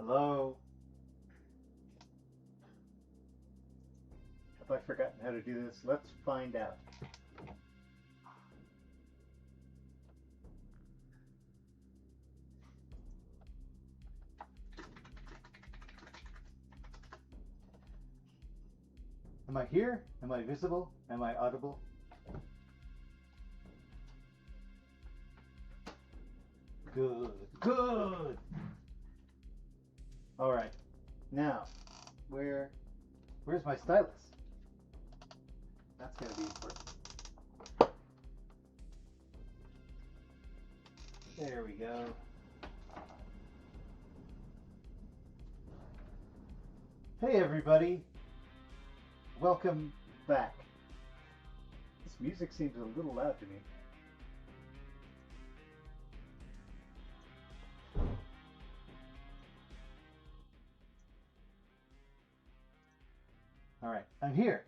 Hello? Have I forgotten how to do this? Let's find out. Am I here? Am I visible? Am I audible? Good. Good! Alright. Now, where's my stylus? That's going to be important. There we go. Hey everybody! Welcome back. This music seems a little loud to me. Alright, I'm here.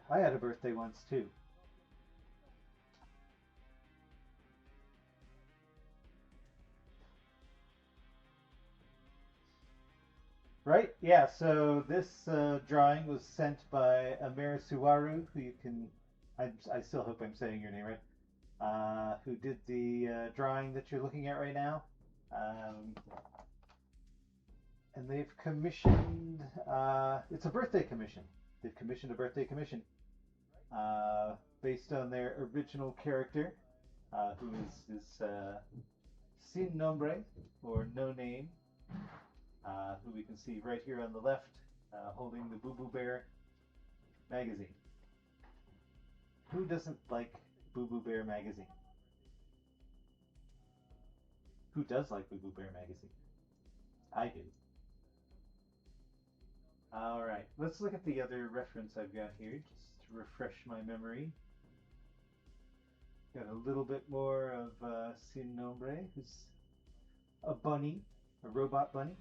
I had a birthday once too. Right? Yeah, so this drawing was sent by Amerisuwaru, who you can, I still hope I'm saying your name right, who did the drawing that you're looking at right now. And they've commissioned, it's a birthday commission. They've commissioned a birthday commission based on their original character, who is Sin Nombre, or No Name, who we can see right here on the left, holding the Boo Boo Bear magazine. Who doesn't like Boo Boo Bear magazine? Who does like Boo Boo Bear magazine? I do. Alright, let's look at the other reference I've got here, just to refresh my memory. Got a little bit more of Sin Nombre, who's a bunny, a robot bunny.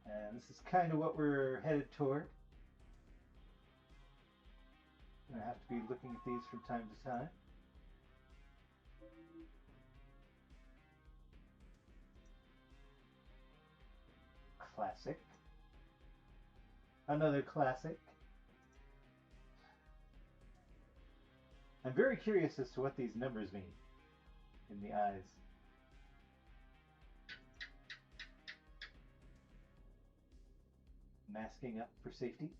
And this is kind of what we're headed toward. I have to be looking at these from time to time. Classic. Another classic. I'm very curious as to what these numbers mean in the eyes. Masking up for safety.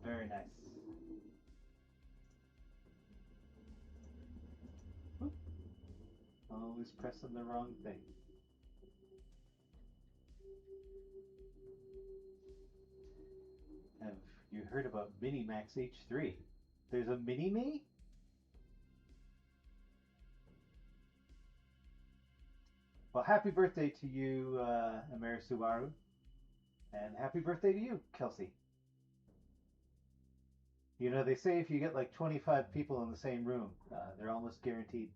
Very nice. Oop. Always pressing the wrong thing. Have you heard about Minimax H3? There's a Mini-Me? Well, happy birthday to you, Amerisuwaru. And happy birthday to you, Kelsey. You know, they say if you get like 25 people in the same room, they're almost guaranteed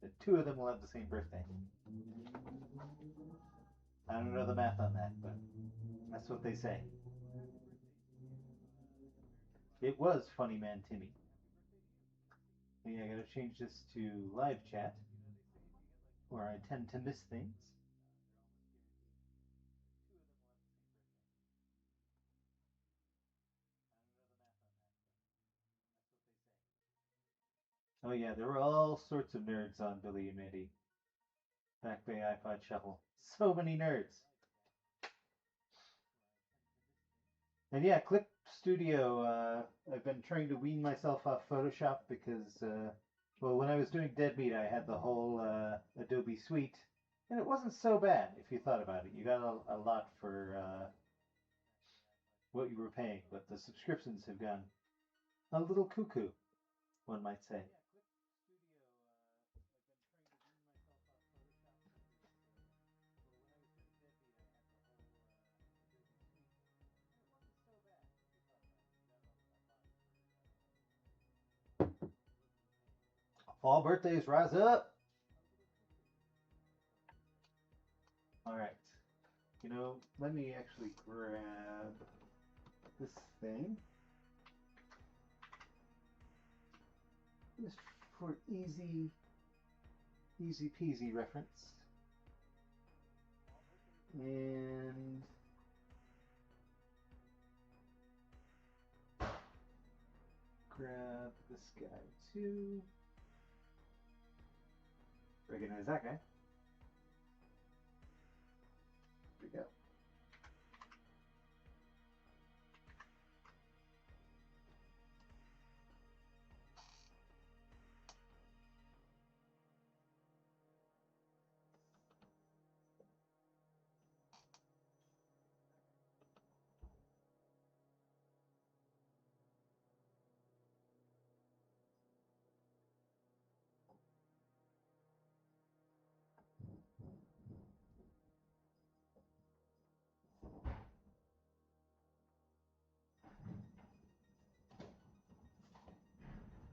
that 2 of them will have the same birthday. I don't know the math on that, but that's what they say. It was Funny Man Timmy. Yeah, I gotta change this to live chat, or I tend to miss things. Oh yeah, there were all sorts of nerds on Billy and Mandy. Back Bay iPod Shuffle. So many nerds. And yeah, Clip Studio, I've been trying to wean myself off Photoshop because, well, when I was doing Deadbeat, I had the whole Adobe suite, and it wasn't so bad if you thought about it. You got a lot for what you were paying, but the subscriptions have gone a little cuckoo, one might say. Fall birthdays, rise up! Alright. You know, let me actually grab this thing. Just for easy peasy reference. And grab this guy too. Recognize that guy. There we go.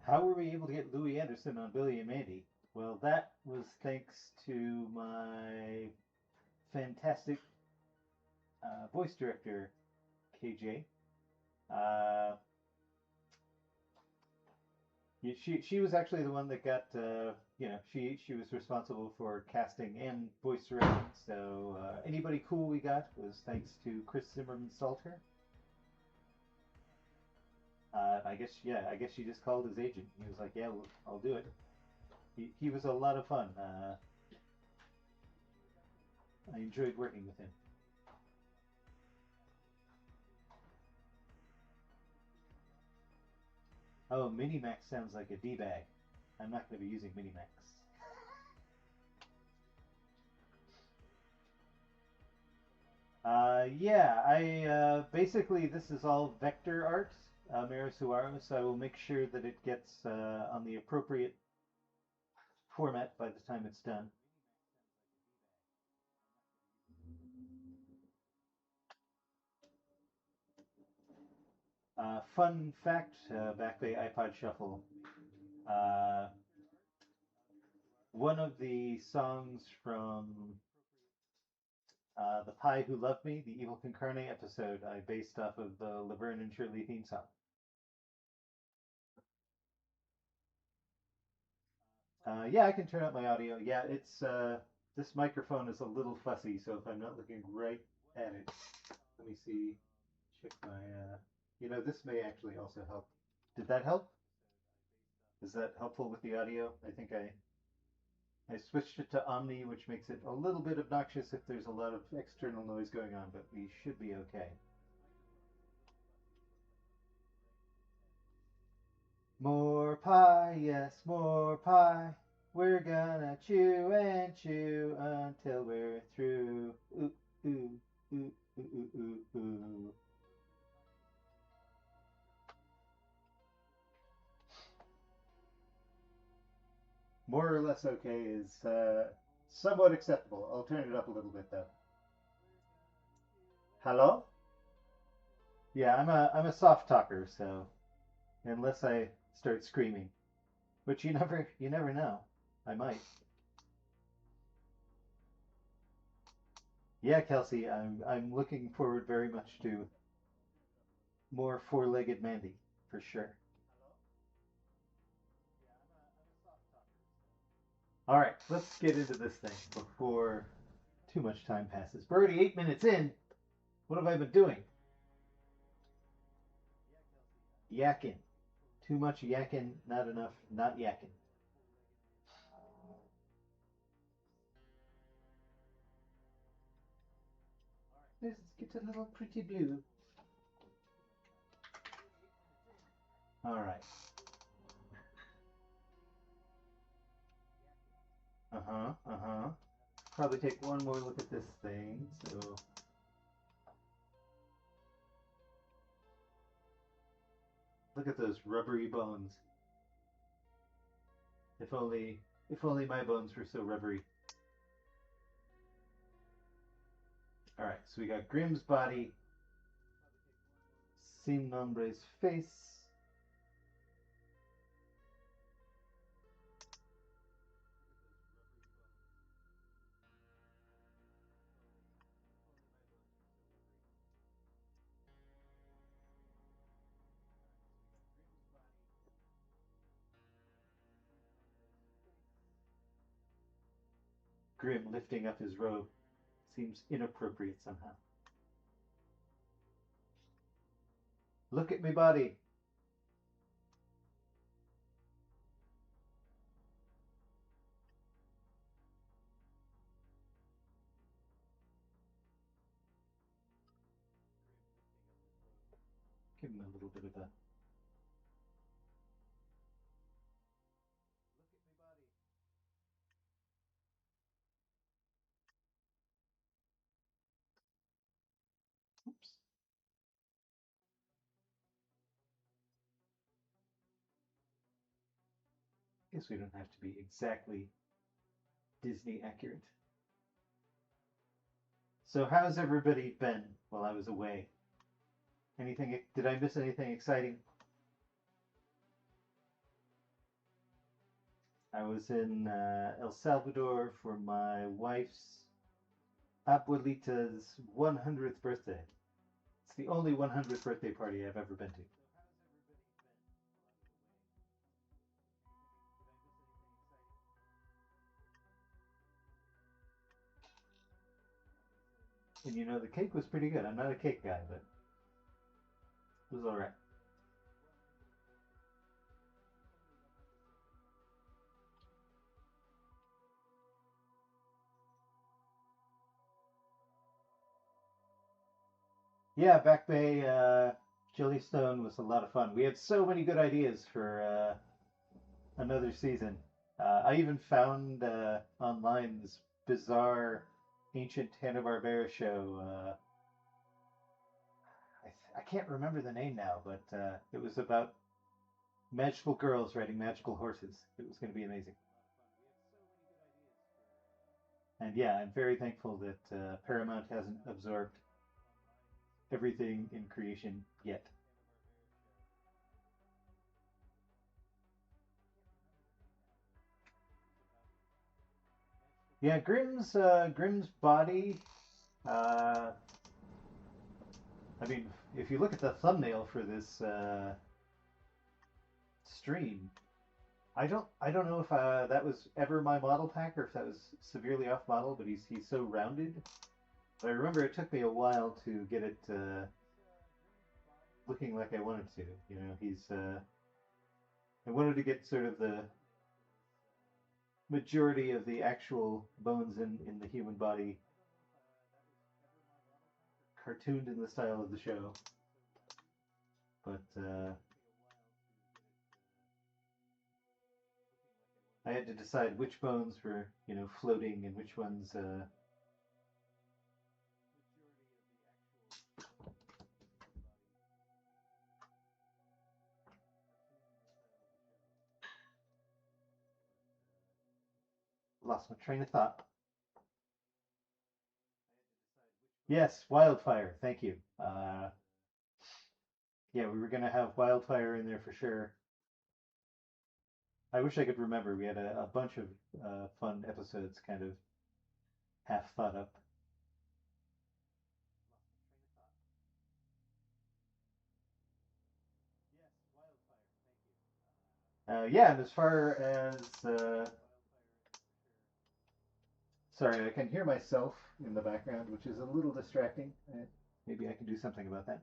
How were we able to get Louis Anderson on Billy and Mandy? Well, that was thanks to my fantastic voice director, KJ. She was actually the one that got she was responsible for casting and voice directing. So anybody cool we got was thanks to Chris Zimmerman Salter. I guess she just called his agent. He was like, yeah, well, I'll do it. He was a lot of fun. I enjoyed working with him. Oh, Minimax sounds like a D-bag. I'm not going to be using Minimax. Yeah, I basically this is all vector art, Marisuaro, so I will make sure that it gets on the appropriate format by the time it's done. Fun fact, Back Bay iPod Shuffle. One of the songs from The Pie Who Loved Me, the Evil Concarne episode, I based off of the Laverne and Shirley theme song. Yeah, I can turn up my audio. Yeah, it's this microphone is a little fussy, so if I'm not looking right at it, let me see. Check my. This may actually also help. Did that help? Is that helpful with the audio? I think I switched it to Omni, which makes it a little bit obnoxious if there's a lot of external noise going on, but we should be okay. More pie, yes, more pie. We're gonna chew and chew until we're through. Ooh, ooh, ooh, ooh, ooh, ooh, ooh. More or less okay is somewhat acceptable. I'll turn it up a little bit though. Hello? Yeah, I'm a soft talker, so unless I start screaming, which you never know, I might. Yeah, Kelsey, I'm looking forward very much to more four-legged Mandy for sure. All right, let's get into this thing before too much time passes. We're already 8 minutes in. What have I been doing? Yakking. Too much yakking, not enough not yakking. Let's get a little pretty blue. All right. Uh-huh, uh-huh. Probably take one more look at this thing, so... Look at those rubbery bones. If only my bones were so rubbery. Alright, so we got Grimm's body, Sin Nombre's face. Grimm lifting up his robe seems inappropriate somehow. Look at me body. Give him a little bit of a... Oops. Guess we don't have to be exactly Disney accurate. So how's everybody been while I was away? Anything? Did I miss anything exciting? I was in El Salvador for my wife's abuelita's 100th birthday. It's the only 100th birthday party I've ever been to. And you know, the cake was pretty good. I'm not a cake guy, but it was all right. Yeah, Back Bay Jellystone was a lot of fun. We had so many good ideas for another season. I even found online this bizarre ancient Hanna-Barbera show. I can't remember the name now, but it was about magical girls riding magical horses. It was going to be amazing. And yeah, I'm very thankful that Paramount hasn't absorbed everything in creation yet. Yeah, Grimm's body. I mean, if you look at the thumbnail for this stream, I don't know if that was ever my model pack or if that was severely off model, but he's so rounded. But I remember it took me a while to get it looking like I wanted to. You know, I wanted to get sort of the majority of the actual bones in the human body cartooned in the style of the show. But I had to decide which bones were, you know, floating and which ones lost my train of thought. Yes, Wildfire. Thank you. Yeah, we were gonna have Wildfire in there for sure. I wish I could remember. We had a bunch of fun episodes kind of half thought up. Yeah, and as far as sorry, I can hear myself in the background, which is a little distracting. Maybe I can do something about that.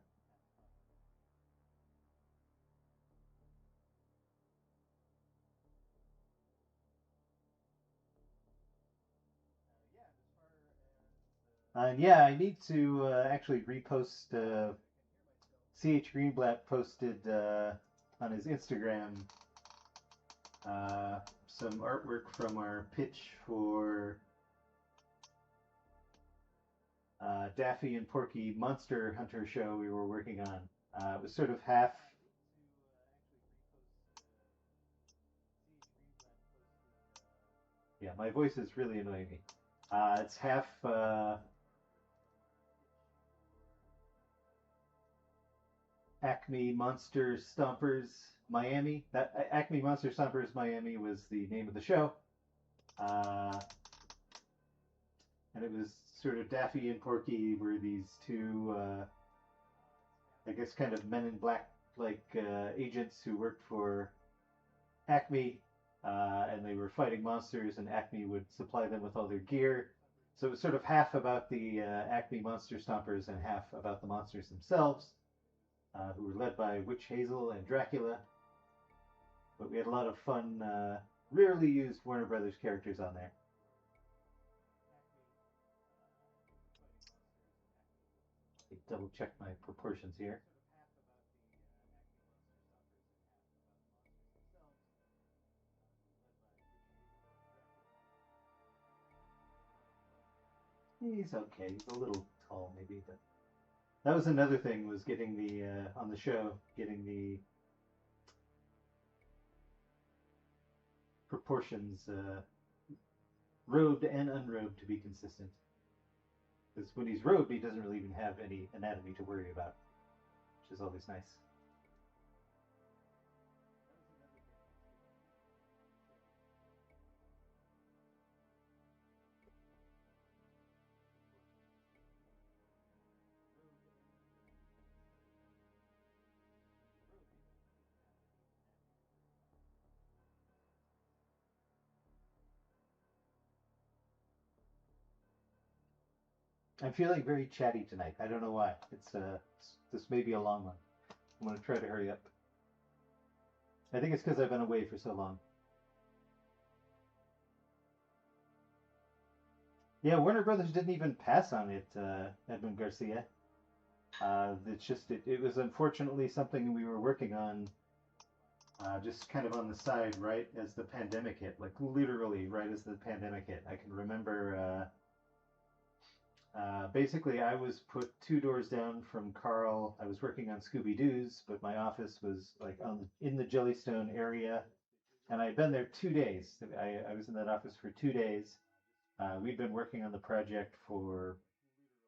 And yeah, I need to actually repost. CH Greenblatt posted on his Instagram some artwork from our pitch for Daffy and Porky Monster Hunter show we were working on. It was sort of half. Yeah, my voice is really annoying me. It's half Acme Monster Stompers Miami. That Acme Monster Stompers Miami was the name of the show, and it was sort of Daffy and Porky were these two, I guess, kind of Men in Black like agents who worked for Acme, and they were fighting monsters, and Acme would supply them with all their gear. So it was sort of half about the Acme monster stompers and half about the monsters themselves, who were led by Witch Hazel and Dracula. But we had a lot of fun, rarely used Warner Brothers characters on there. Double check my proportions here. He's okay. He's a little tall, maybe, but that was another thing, was getting the on the show, getting the proportions, robed and unrobed, to be consistent. Because when he's robed, he doesn't really even have any anatomy to worry about, which is always nice. I'm feeling very chatty tonight. I don't know why. This may be a long one. I'm going to try to hurry up. I think it's because I've been away for so long. Yeah, Warner Brothers didn't even pass on it, Edwin Garcia. It's just, it was unfortunately something we were working on, just kind of on the side, right as the pandemic hit. Like literally right as the pandemic hit. I can remember, basically I was put 2 doors down from Carl. I was working on Scooby-Doo's, but my office was like in the Jellystone area. And I had been there 2 days. I was in that office for 2 days. We'd been working on the project for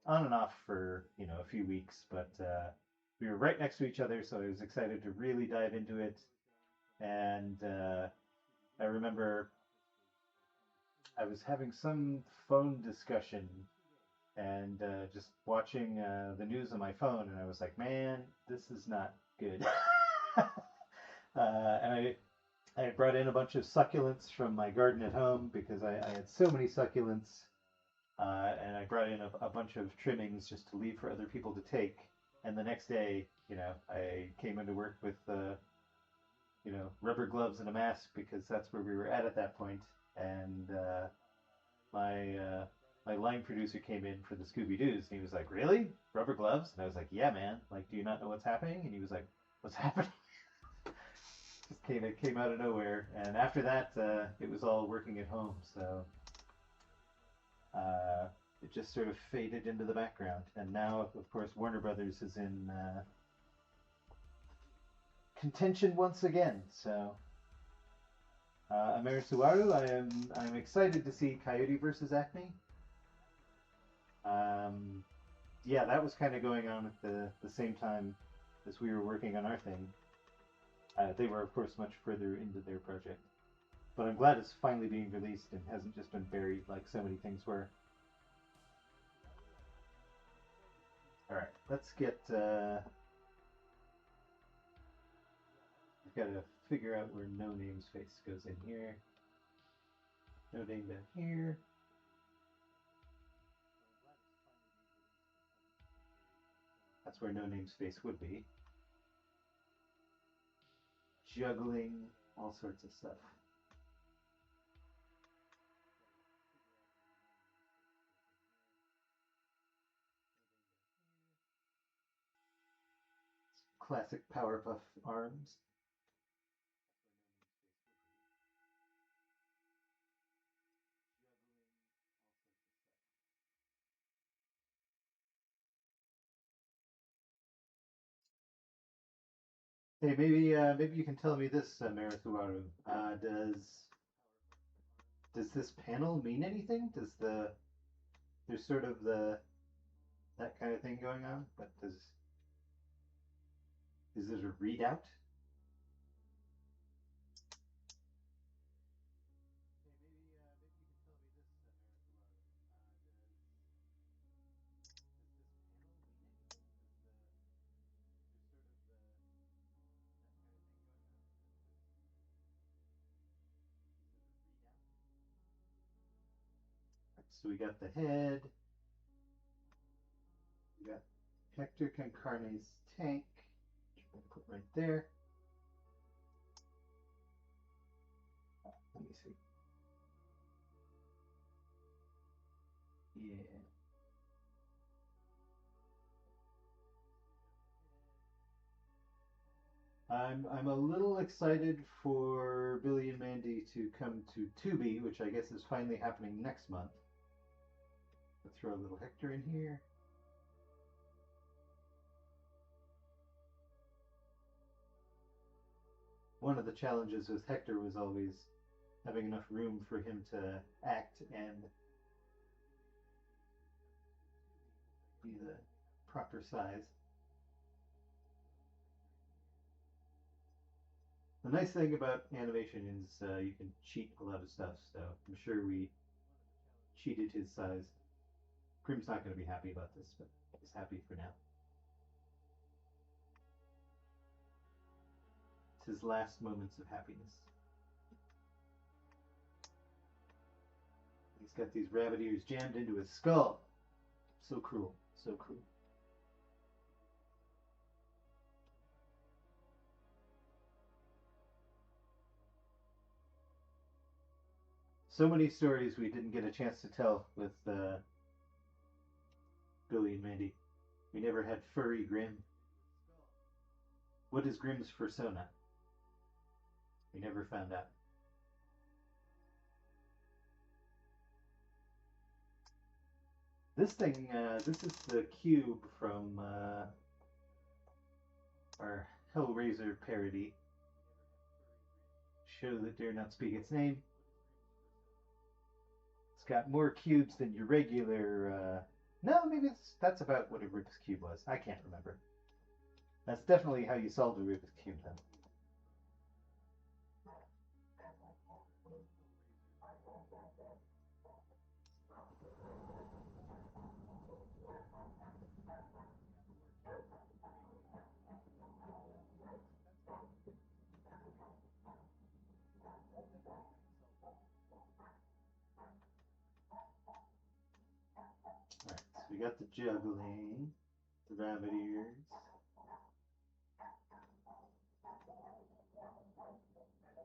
on and off for a few weeks, but we were right next to each other, so I was excited to really dive into it. And I remember I was having some phone discussion and just watching the news on my phone, and I was like, man, this is not good. And I had brought in a bunch of succulents from my garden at home because I had so many succulents. And I brought in a bunch of trimmings just to leave for other people to take. And the next day, I came into work with, rubber gloves and a mask because that's where we were at that point. And my line producer came in for the Scooby-Doo's, and he was like, "Really? Rubber gloves?" And I was like, "Yeah, man. Like, do you not know what's happening?" And he was like, "What's happening?" Just came out of nowhere. And after that, it was all working at home. So it just sort of faded into the background. And now, of course, Warner Brothers is in contention once again. So, Amerisuaru, I'm excited to see Coyote versus Acme. Yeah, that was kind of going on at the same time as we were working on our thing. They were, of course, much further into their project. But I'm glad it's finally being released and hasn't just been buried like so many things were. Alright, let's get... I've got to figure out where No Name's face goes in here. No Name down here. That's where No Name's face would be. Juggling, all sorts of stuff. Classic Powerpuff arms. Hey, maybe you can tell me this, Marithuaru. Does this panel mean anything? There's sort of that kind of thing going on, but is it a readout? So we got the head. We got Hector Concarne's tank, which we're going to put right there. Let me see. Yeah. I'm a little excited for Billy and Mandy to come to Tubi, which I guess is finally happening next month. Let's throw a little Hector in here. One of the challenges with Hector was always having enough room for him to act and be the proper size. The nice thing about animation is you can cheat a lot of stuff, so I'm sure we cheated his size. Grim's not going to be happy about this, but he's happy for now. It's his last moments of happiness. He's got these rabbit ears jammed into his skull. So cruel, so cruel. So many stories we didn't get a chance to tell with Billy and Mandy. We never had furry Grim. What is Grim's persona? We never found out. This thing, this is the cube from our Hellraiser parody. Show that dare not speak its name. It's got more cubes than your regular. No, maybe that's about what a Rubik's Cube was. I can't remember. That's definitely how you solved a Rubik's Cube then. Alright, so we got the juggling, the rabbit ears.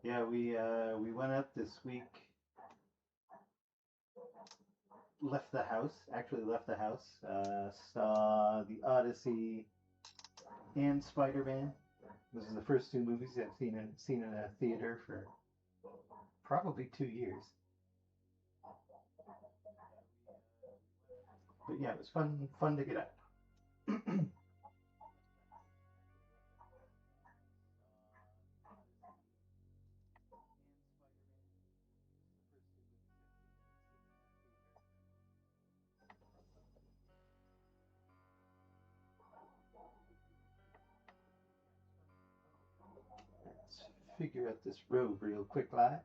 Yeah, we went out this week. Left the house. Saw the Odyssey and Spider-Man. Those are the first two movies I've seen in a theater for probably 2 years. But yeah, it was fun to get up. Let's figure out this robe real quick like.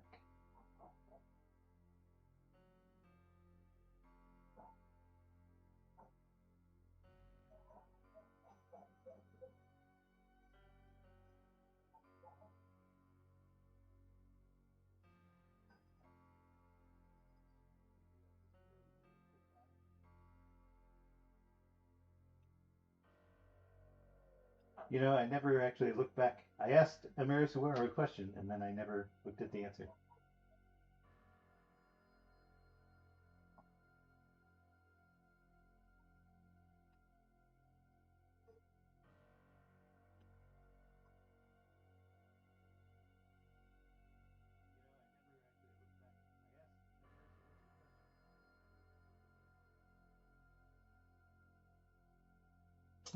You know, I never actually looked back. I asked Amerisuara a question, and then I never looked at the answer.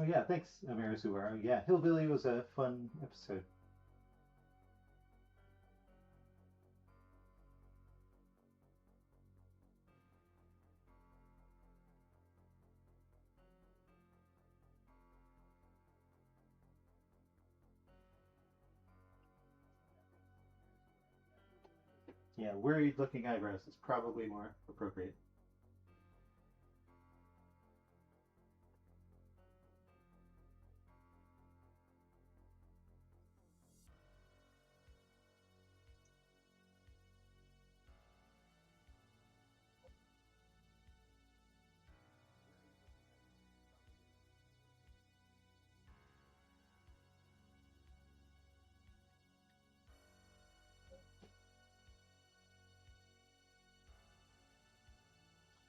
Oh yeah, thanks, Amerisuara. Yeah, Hillbilly was a fun episode. Yeah, worried-looking eyebrows is probably more appropriate.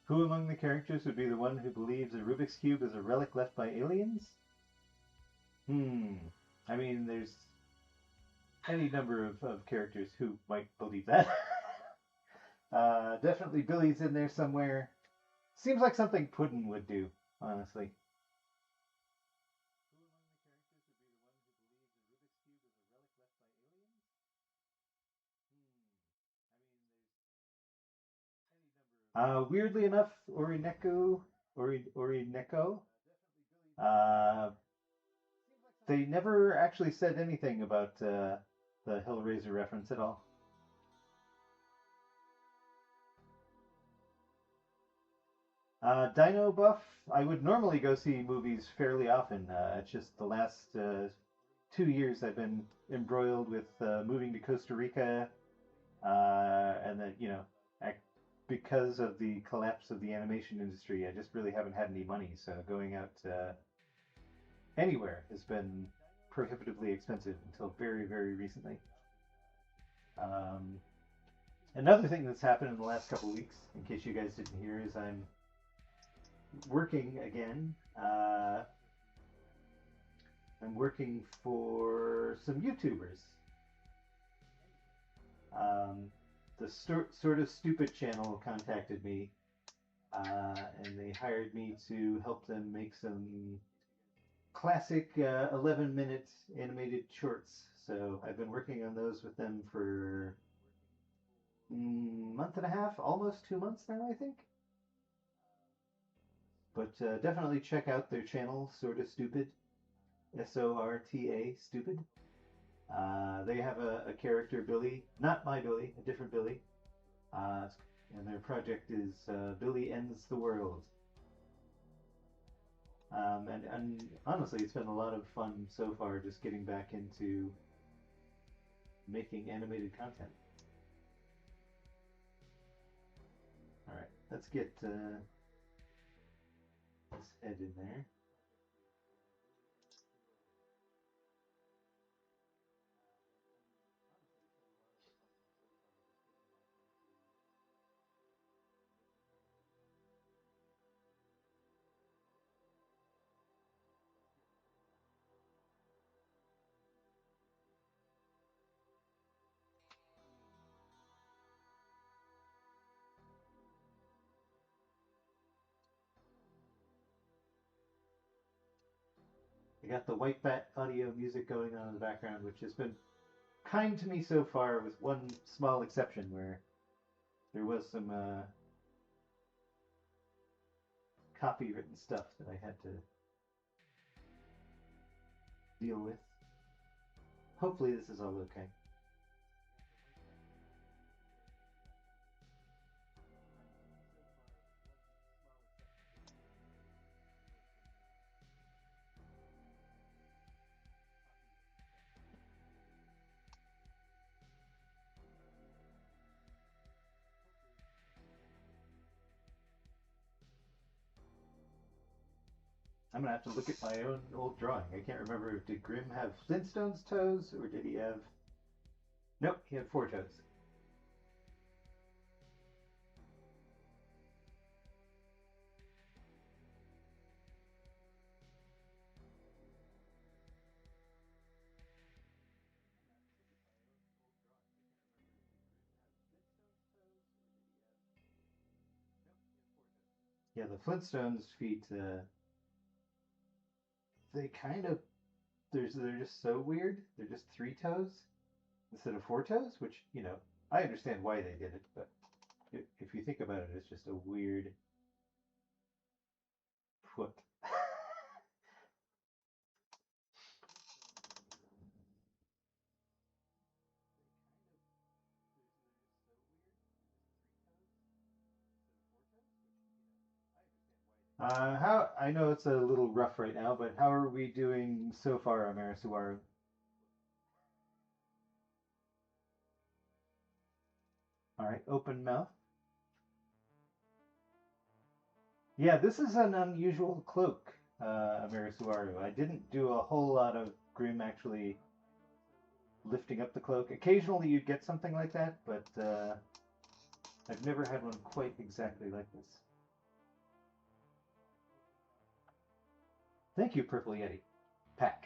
Who among the characters would be the one who believes a Rubik's Cube is a relic left by aliens? I mean, there's any number of characters who might believe that. Definitely Billy's in there somewhere. Seems like something Puddin would do, honestly. Weirdly enough, Orineko, they never actually said anything about the Hellraiser reference at all. Dino Buff, I would normally go see movies fairly often. It's just the last 2 years I've been embroiled with moving to Costa Rica, and then, because of the collapse of the animation industry, I just really haven't had any money. So going out anywhere has been prohibitively expensive until very, very recently. Another thing that's happened in the last couple of weeks, in case you guys didn't hear, is I'm working again. I'm working for some YouTubers. The Sort of Stupid channel contacted me, and they hired me to help them make some classic 11-minute animated shorts. So I've been working on those with them for a month and a half, almost 2 months now, I think. But definitely check out their channel, Sort of Stupid, SORTA Stupid. They have a character, Billy, not my Billy, a different Billy, and their project is Billy Ends the World. And honestly, it's been a lot of fun so far, just getting back into making animated content. All right, let's get this head in there. I got the White Bat audio music going on in the background, which has been kind to me so far, with one small exception where there was some copywritten stuff that I had to deal with. Hopefully this is all okay. I'm gonna have to look at my own old drawing. I can't remember. Did Grimm have Flintstone's toes, or did he have... Nope, he had 4 toes. Yeah, the Flintstones' feet, they kind of... they're just so weird. They're just 3 toes instead of 4 toes, which, I understand why they did it, but if you think about it, it's just a weird foot. How I know it's a little rough right now, but how are we doing so far, Amarasuaru? All right, open mouth. Yeah, this is an unusual cloak, Amarasuaru. I didn't do a whole lot of Grimm actually lifting up the cloak. Occasionally you'd get something like that, but I've never had one quite exactly like this. Thank you, Purple Yeti. Pack.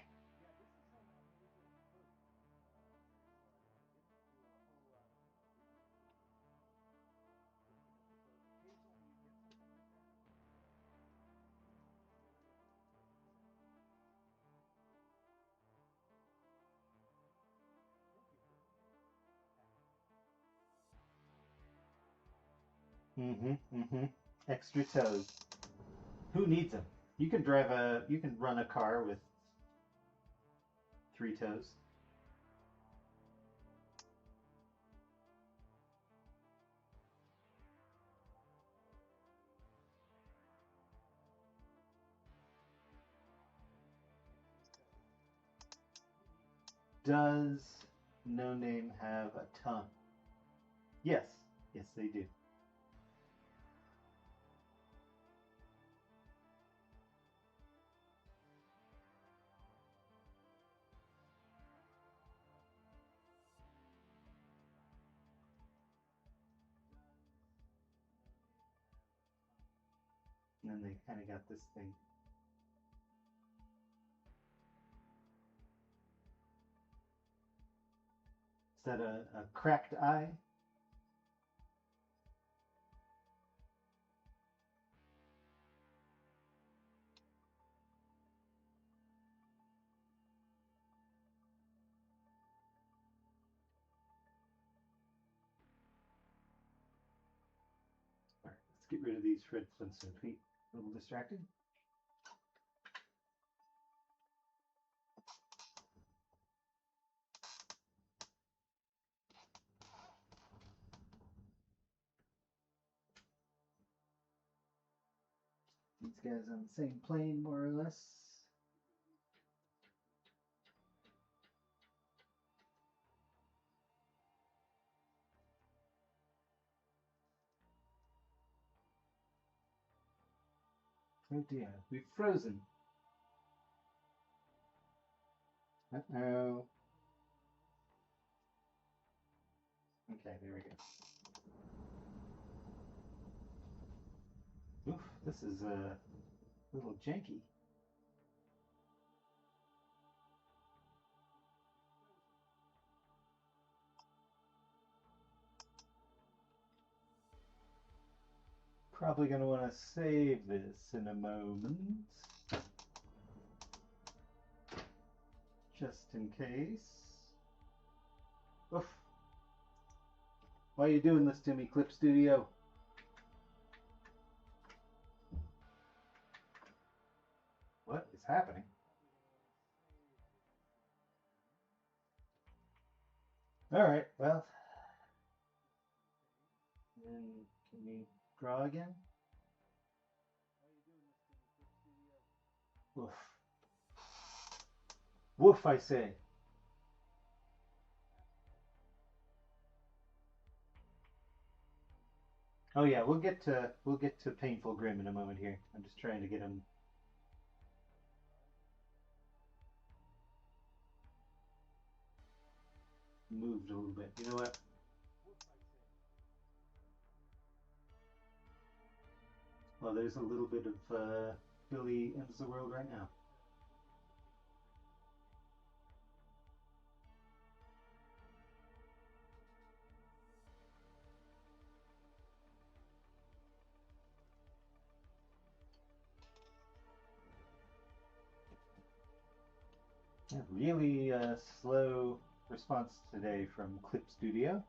Extra toes. Who needs them? You can run a car with 3 toes. Does No Name have a tongue? Yes. Yes, they do. And then they kind of got this thing. Is that a cracked eye? All right, let's get rid of these Fred Flintstone feet. A little distracting. These guys on the same plane, more or less. Oh dear, we've frozen. Uh-oh. Okay, there we go. Oof, this is a little janky. Probably going to want to save this in a moment. Just in case. Oof. Why are you doing this to me, Clip Studio? What is happening? Alright, well. And can we draw again? Woof. Woof, I say. Oh yeah, we'll get to Painful Grim in a moment here. I'm just trying to get him moved a little bit. You know what? Well, there's a little bit of Billy Ends the World right now. A really slow response today from Clip Studio.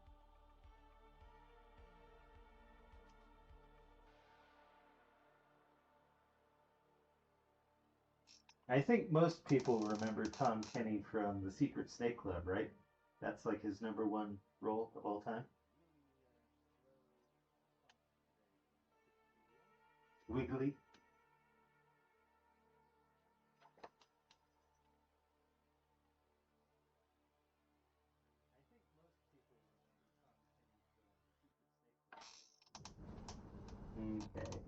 I think most people remember Tom Kenny from The Secret Snake Club, right? That's like his #1 role of all time. Wiggly. Okay.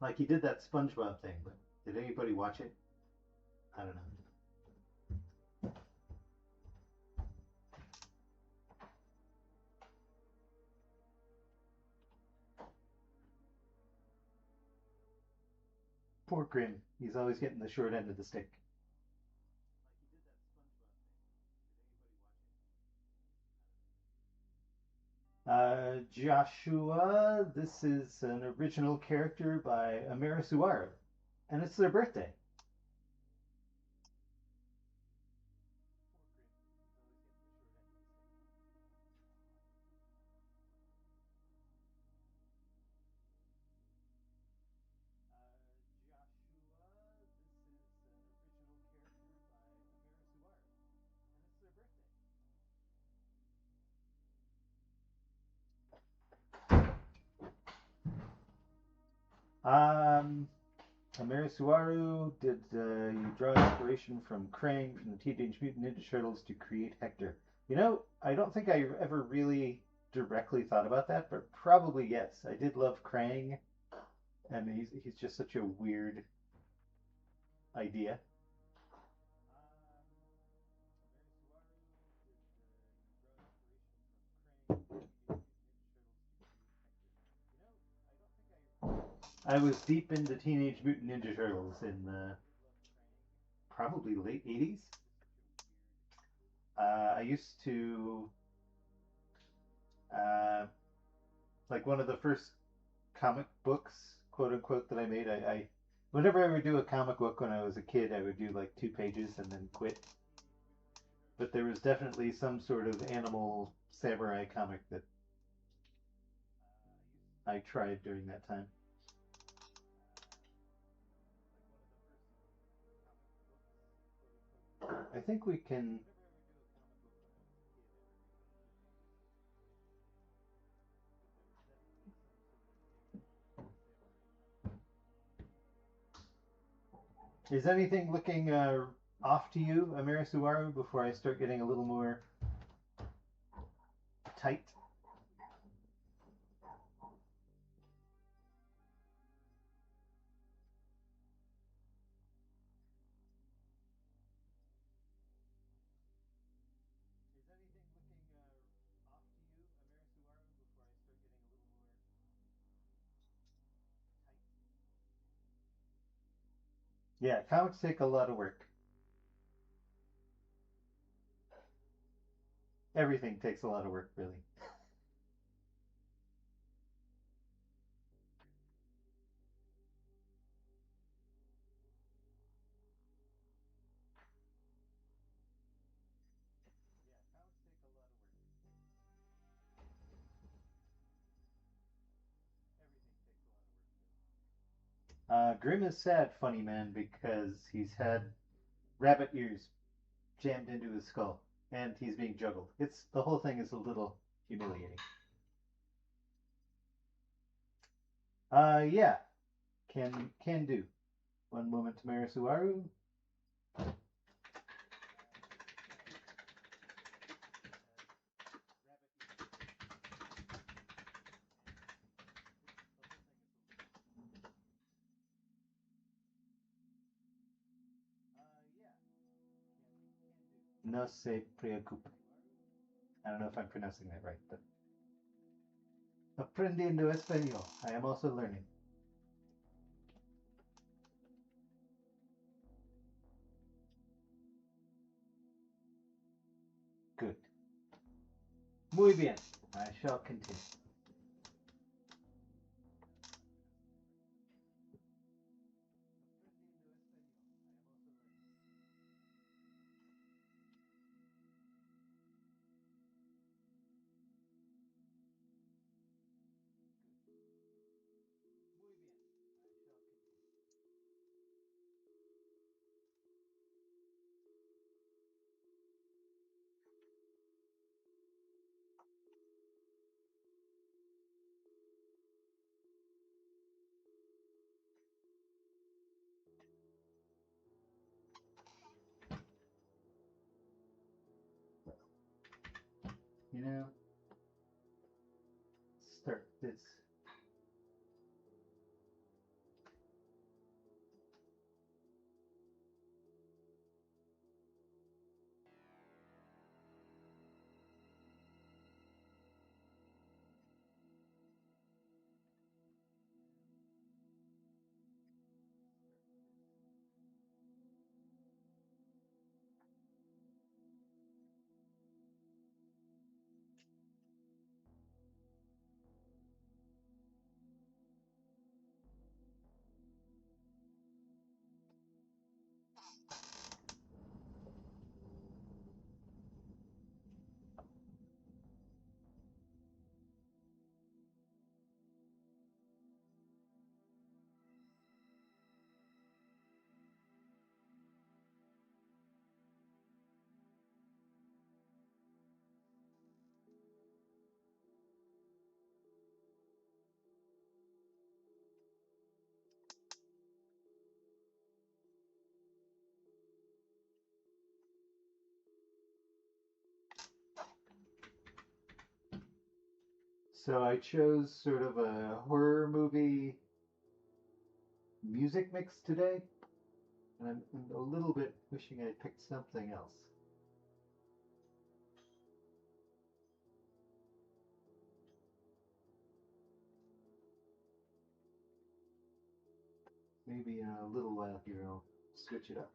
Like he did that SpongeBob thing, but did anybody watch it? I don't know. Poor Grim. He's always getting the short end of the stick. Joshua, this is an original character by Amerisuaru, and it's their birthday. Um, Amerisuaru did you draw inspiration from Krang from the Teenage Mutant Ninja Turtles to create Hector? You know, I don't think I ever really directly thought about that, but probably yes. I did love Krang, and he's just such a weird idea. I was deep into Teenage Mutant Ninja Turtles in the probably late 80s. I used to, uh, like one of the first comic books, quote unquote, that I made. Whenever I would do a comic book when I was a kid, I would do like 2 pages and then quit. But there was definitely some sort of animal samurai comic that I tried during that time. I think we can. Is anything looking off to you, Amerisuaru, before I start getting a little more tight? Yeah, comics take a lot of work. Everything takes a lot of work, really. Grim is sad, funny man, because he's had rabbit ears jammed into his skull, and he's being juggled. It's the whole thing is a little humiliating. Yeah, can do. One moment, Marisuaru. No se preocupe. I don't know if I'm pronouncing that right, but aprendiendo español. I am also learning. Good. Muy bien. I shall continue. You know, start this. So I chose sort of a horror movie music mix today, and I'm a little bit wishing I picked something else. Maybe in a little while here I'll switch it up.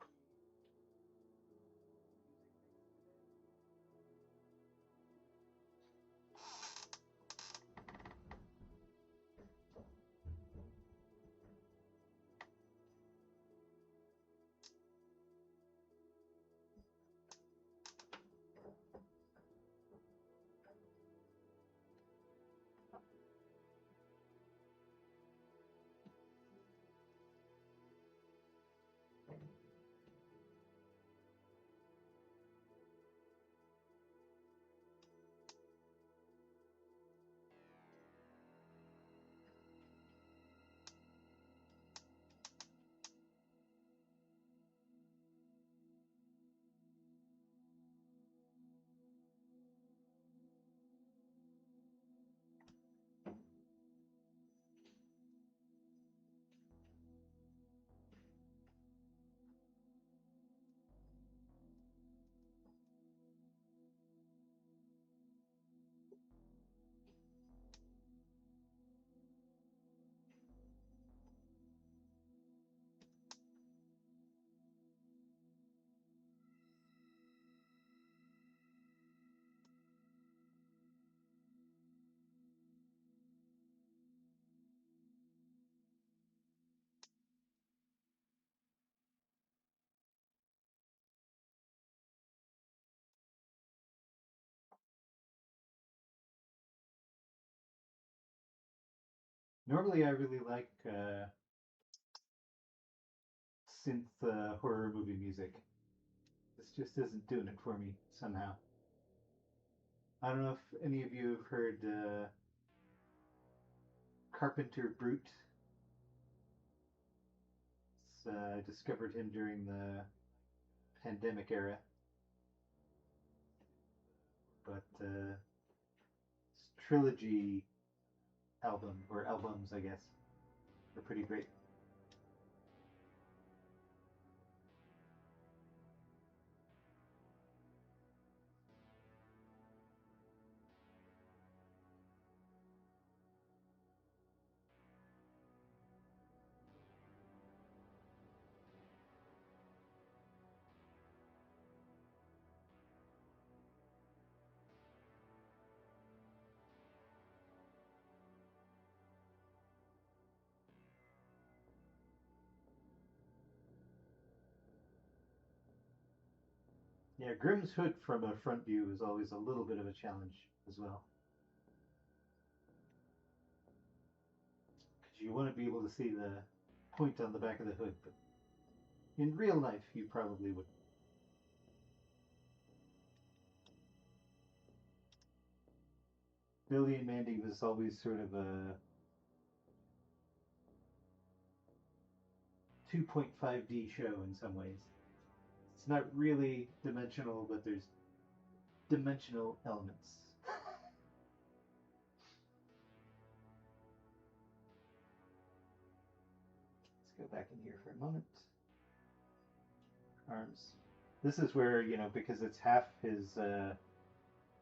Normally I really like synth horror movie music. This just isn't doing it for me somehow. I don't know if any of you have heard Carpenter Brute. I discovered him during the pandemic era, but his trilogy album, or albums I guess, are pretty great. Yeah, Grimm's Hood from a front view is always a little bit of a challenge as well. Because you want to be able to see the point on the back of the hood, but in real life you probably wouldn't. Billy and Mandy was always sort of a 2.5D show in some ways. It's not really dimensional, but there's dimensional elements. Let's go back in here for a moment. Arms. This is where, because it's half his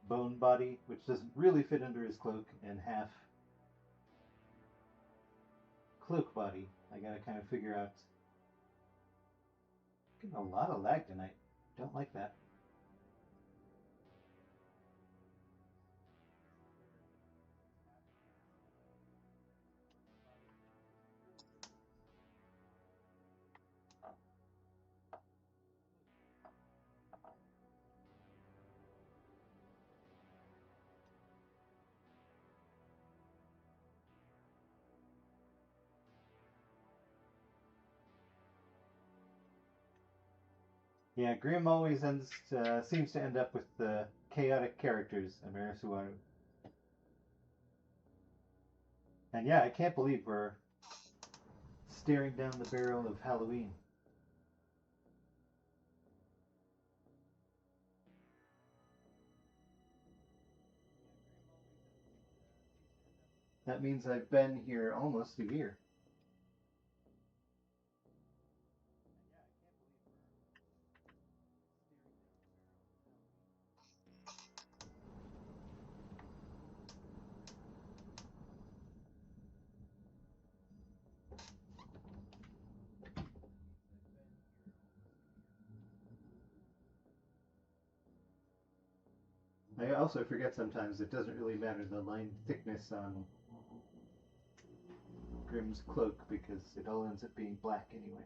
bone body, which doesn't really fit under his cloak, and half cloak body, I gotta kind of figure out. Getting a lot of lag tonight. Don't like that. Yeah, Grimm always seems to end up with the chaotic characters, Amerisuaru. And yeah, I can't believe we're staring down the barrel of Halloween. That means I've been here almost a year. I also forget sometimes it doesn't really matter the line thickness on Grimm's cloak because it all ends up being black anyway.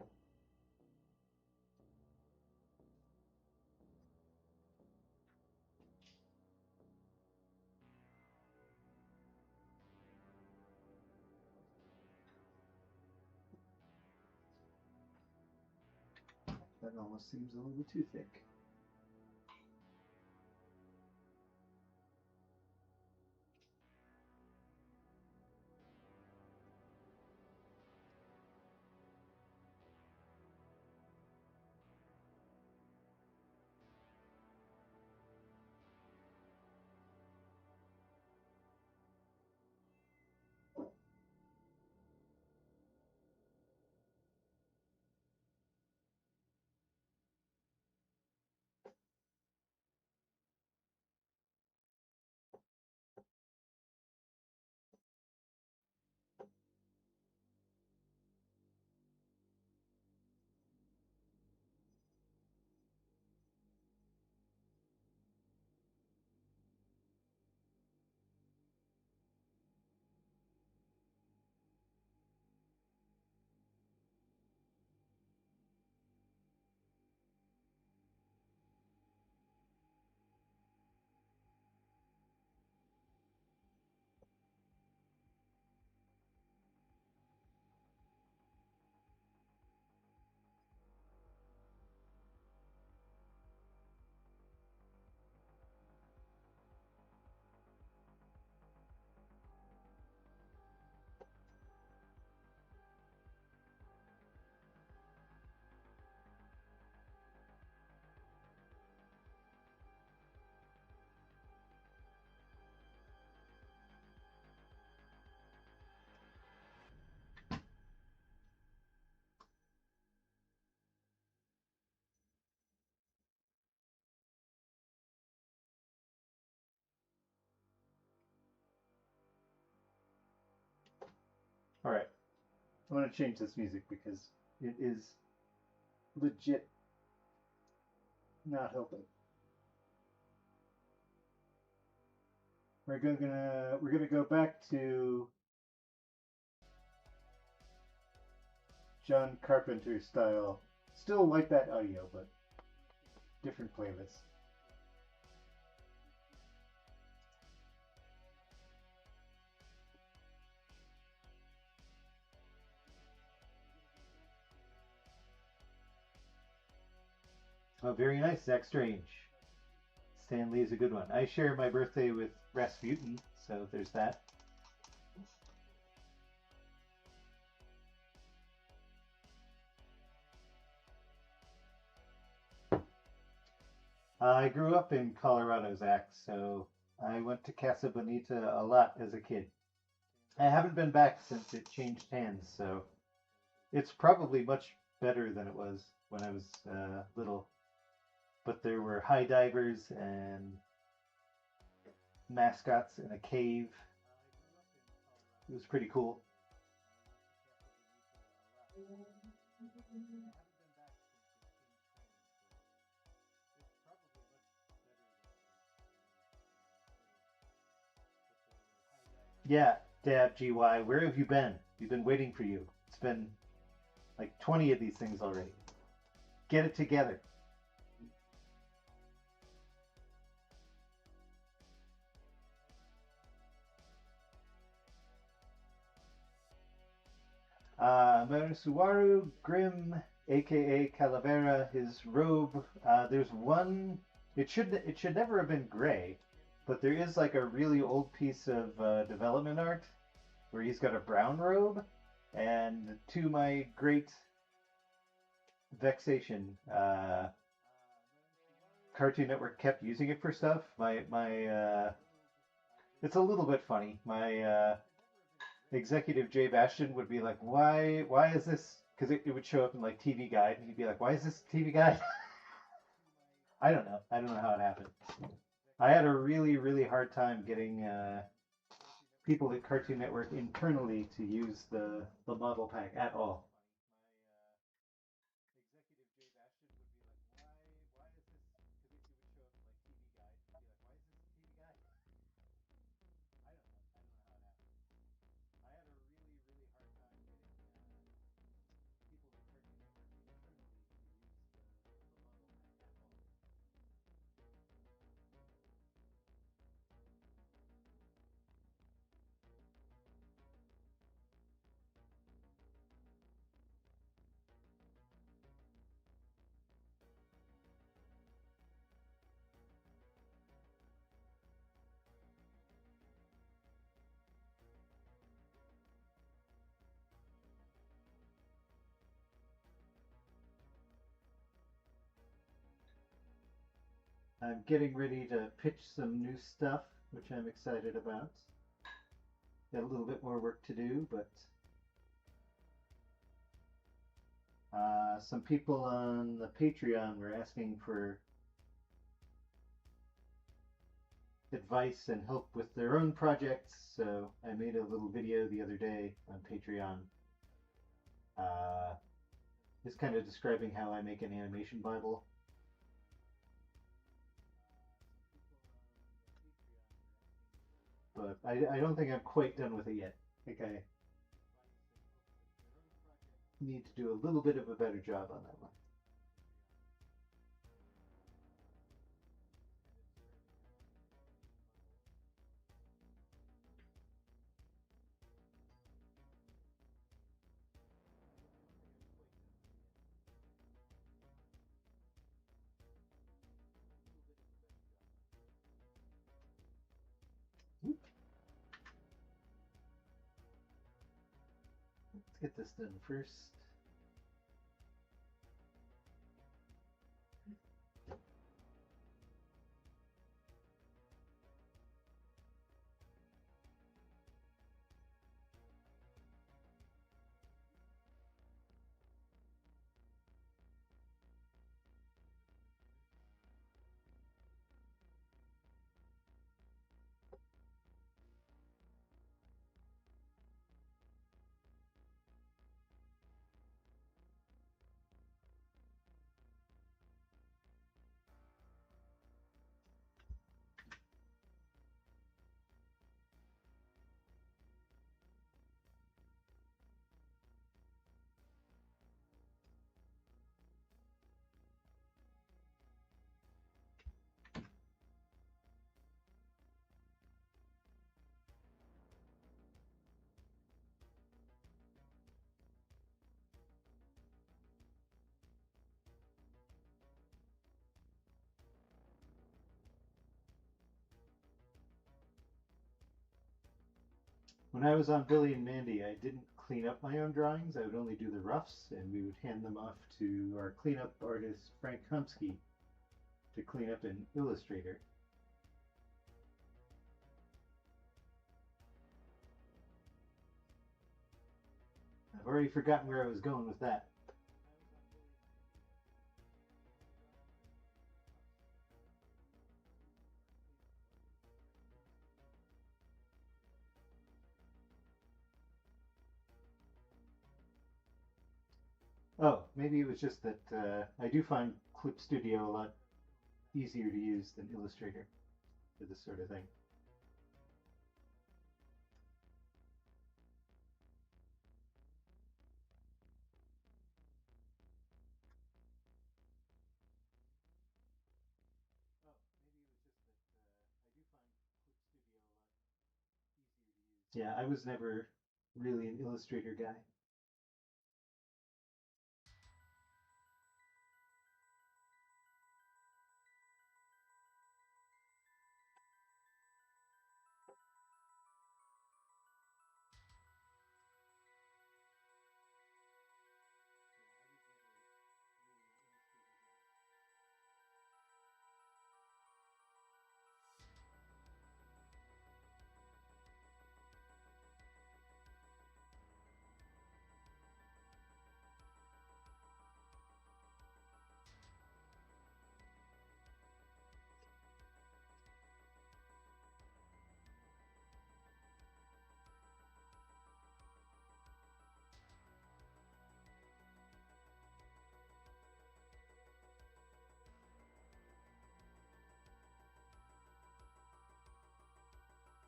That almost seems a little too thick. Alright, I want to change this music because it is legit not helping. We're gonna go back to John Carpenter style. Still like that audio, but different playlist. Oh, very nice, Zach Strange. Stanley is a good one. I share my birthday with Rasputin, so there's that. I grew up in Colorado, Zach, so I went to Casa Bonita a lot as a kid. I haven't been back since it changed hands, so it's probably much better than it was when I was little. But there were high divers and mascots in a cave. It was pretty cool. Yeah, Dab GY, where have you been? We've been waiting for you. It's been like 20 of these things already. Get it together. Marusuwaru, Grim, aka Calavera, his robe. There's one. It should never have been gray, but there is like a really old piece of development art where he's got a brown robe, and to my great vexation, Cartoon Network kept using it for stuff. My it's a little bit funny. My Executive Jay Bastion would be like, why is this? Because it would show up in like TV Guide, and he'd be like, why is this TV Guide? I don't know. I don't know how it happened. I had a really hard time getting people at Cartoon Network internally to use the model pack at all. I'm getting ready to pitch some new stuff, which I'm excited about. Got a little bit more work to do, but some people on the Patreon were asking for advice and help with their own projects, so I made a little video the other day on Patreon. Just kind of describing how I make an animation Bible. But I don't think I'm quite done with it yet. I think I need to do a little bit of a better job on that one. Let's get this done first. When I was on Billy and Mandy, I didn't clean up my own drawings. I would only do the roughs, and we would hand them off to our cleanup artist, Frank Humsky, to clean up in Illustrator. I've already forgotten where I was going with that. Oh, maybe it was just that I do find Clip Studio a lot easier to use than Illustrator for this sort of thing. Yeah, I was never really an Illustrator guy.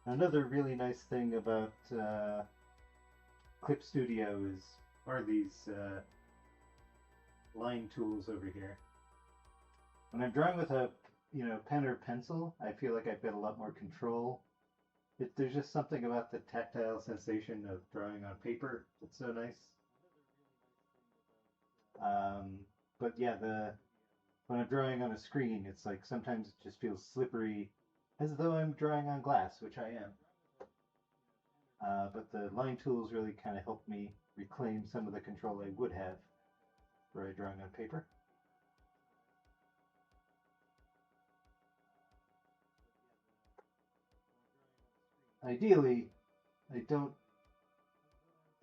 Another really nice thing about Clip Studio are these line tools over here. When I'm drawing with a pen or pencil, I feel like I've got a lot more control. There's just something about the tactile sensation of drawing on paper that's so nice. But yeah, when I'm drawing on a screen, it's like sometimes it just feels slippery, as though I'm drawing on glass, which I am. But the line tools really kind of help me reclaim some of the control I would have were I drawing on paper. Ideally, I don't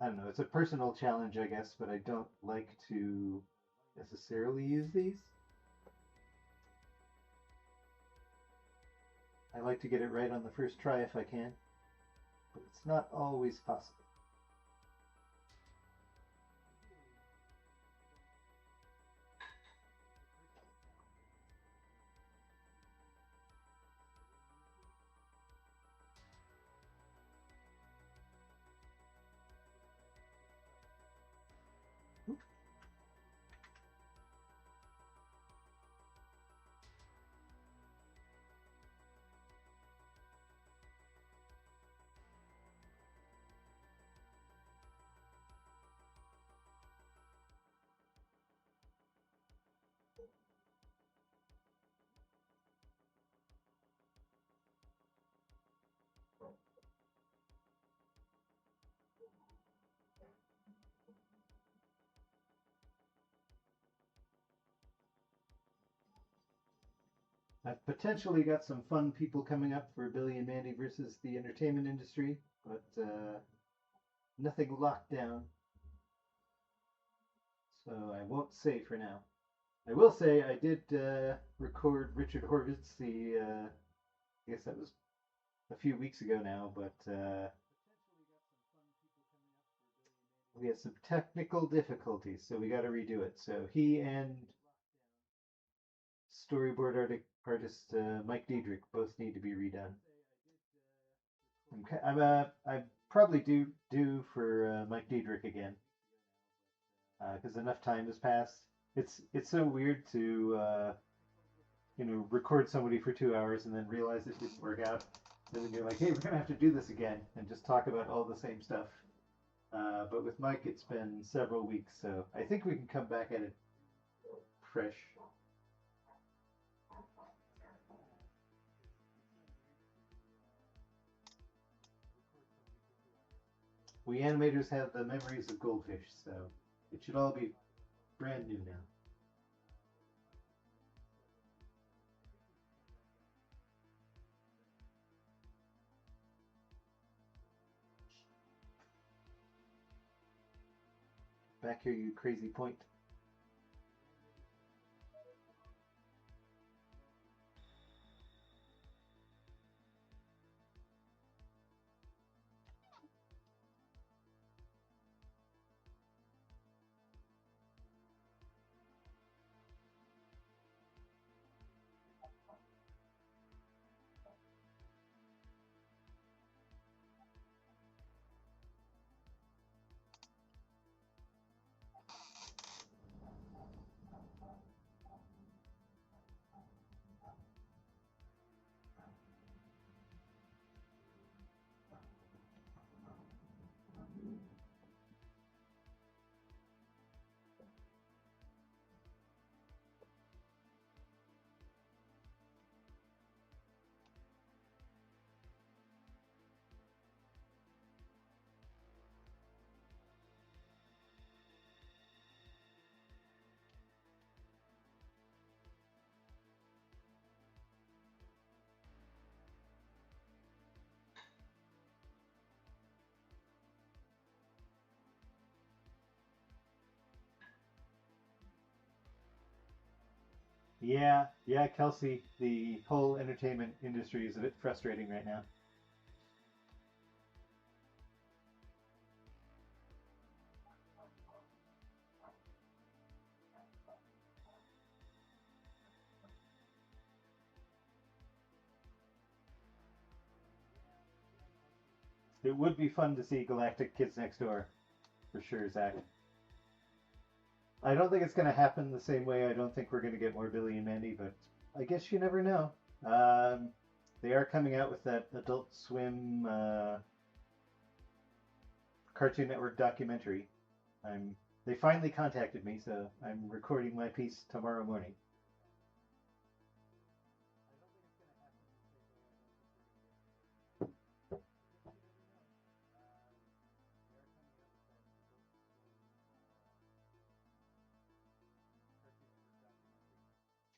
know, it's a personal challenge, I guess, but I don't like to necessarily use these. I like to get it right on the first try if I can, but it's not always possible. I've potentially got some fun people coming up for Billy and Mandy versus the entertainment industry, but nothing locked down. So I won't say for now. I will say I did record Richard Horvitz, I guess that was a few weeks ago now, but we had some technical difficulties, so we got to redo it. So he and storyboard artist Mike Diedrich both need to be redone. I'm probably due for Mike Diedrich again, because enough time has passed. It's so weird to record somebody for 2 hours and then realize it didn't work out, and then you're like, hey, we're gonna have to do this again and just talk about all the same stuff. But with Mike, it's been several weeks, so I think we can come back at it fresh. We animators have the memories of goldfish, so it should all be brand new now. Back here, you crazy point. Yeah, Kelsey, the whole entertainment industry is a bit frustrating right now. It would be fun to see Galactic Kids Next Door, for sure, Zach. I don't think it's going to happen the same way. I don't think we're going to get more Billy and Mandy, but I guess you never know. They are coming out with that Adult Swim Cartoon Network documentary. They finally contacted me, so I'm recording my piece tomorrow morning.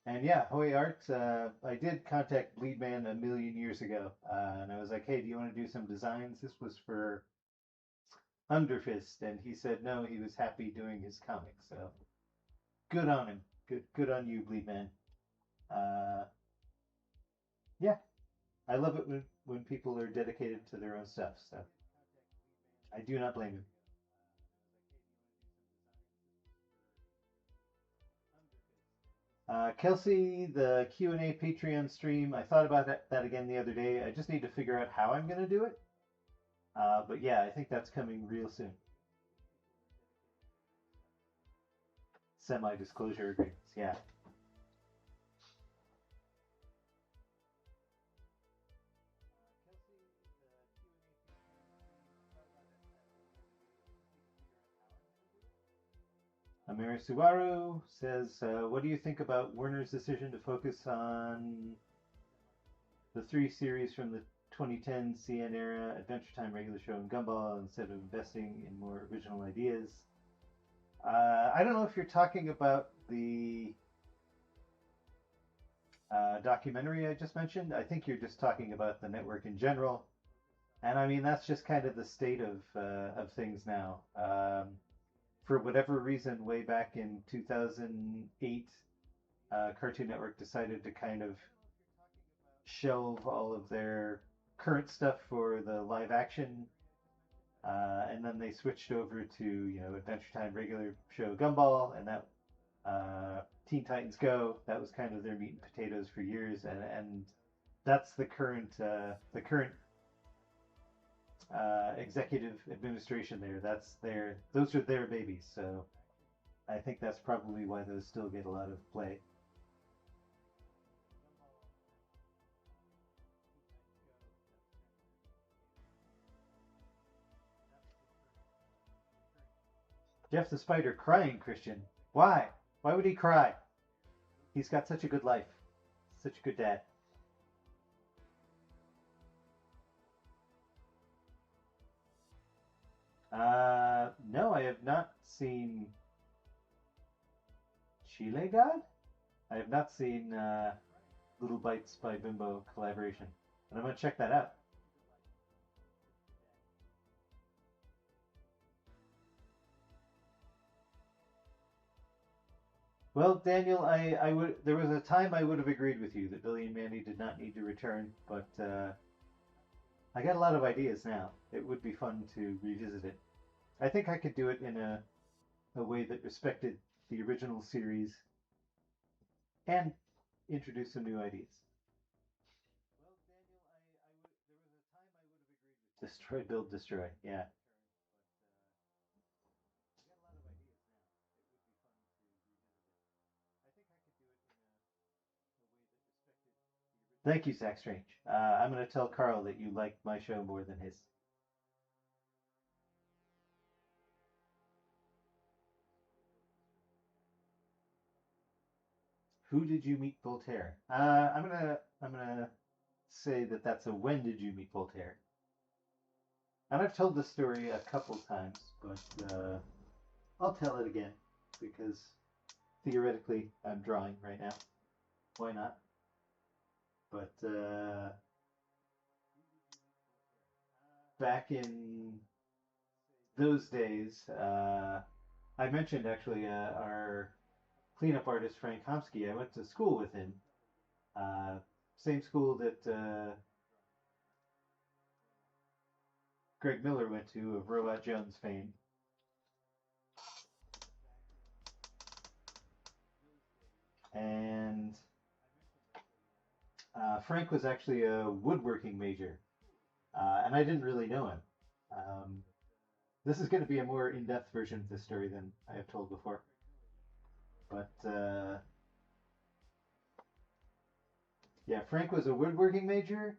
And yeah, Hoy Art, I did contact Bleedman a million years ago, and I was like, hey, do you want to do some designs? This was for Underfist, and he said no, he was happy doing his comics, so good on him. Good on you, Bleedman. Yeah, I love it when people are dedicated to their own stuff, so I do not blame him. Kelsey, the Q&A Patreon stream, I thought about that again the other day. I just need to figure out how I'm going to do it. But yeah, I think that's coming real soon. Semi-disclosure agreements, yeah. Amiri Subaru says, what do you think about Warner's decision to focus on the 3 series from the 2010 CN era, Adventure Time, Regular Show, and Gumball, instead of investing in more original ideas? I don't know if you're talking about the documentary I just mentioned. I think you're just talking about the network in general. And I mean, that's just kind of the state of things now. For whatever reason, way back in 2008, Cartoon Network decided to kind of shelve all of their current stuff for the live action, and then they switched over to Adventure Time, regular show, Gumball, and that Teen Titans Go. That was kind of their meat and potatoes for years, and that's the current executive administration there. Those are their babies. So I think that's probably why those still get a lot of play. Jeff the Spider crying, Christian. Why? Why would he cry? He's got such a good life. Such a good dad. No, I have not seen Chile God? I have not seen Little Bites by Bimbo collaboration. And I'm going to check that out. Well, Daniel, I would. There was a time I would have agreed with you that Billy and Mandy did not need to return, but I got a lot of ideas now. It would be fun to revisit it. I think I could do it in a way that respected the original series and introduce some new ideas. Well, Daniel, there was a time I would have agreed with you. Destroy, build, destroy. Yeah. Thank you, Zach Strange. I'm going to tell Carl that you liked my show more than his. Who did you meet Voltaire? I'm gonna say that that's a when did you meet Voltaire? And I've told this story a couple times, but I'll tell it again because theoretically I'm drawing right now. Why not? But back in those days, I mentioned actually our cleanup artist Frank Homsky. I went to school with him. Same school that Greg Miller went to, of Robot Jones fame. And Frank was actually a woodworking major, and I didn't really know him. This is going to be a more in-depth version of this story than I have told before. But yeah, Frank was a woodworking major,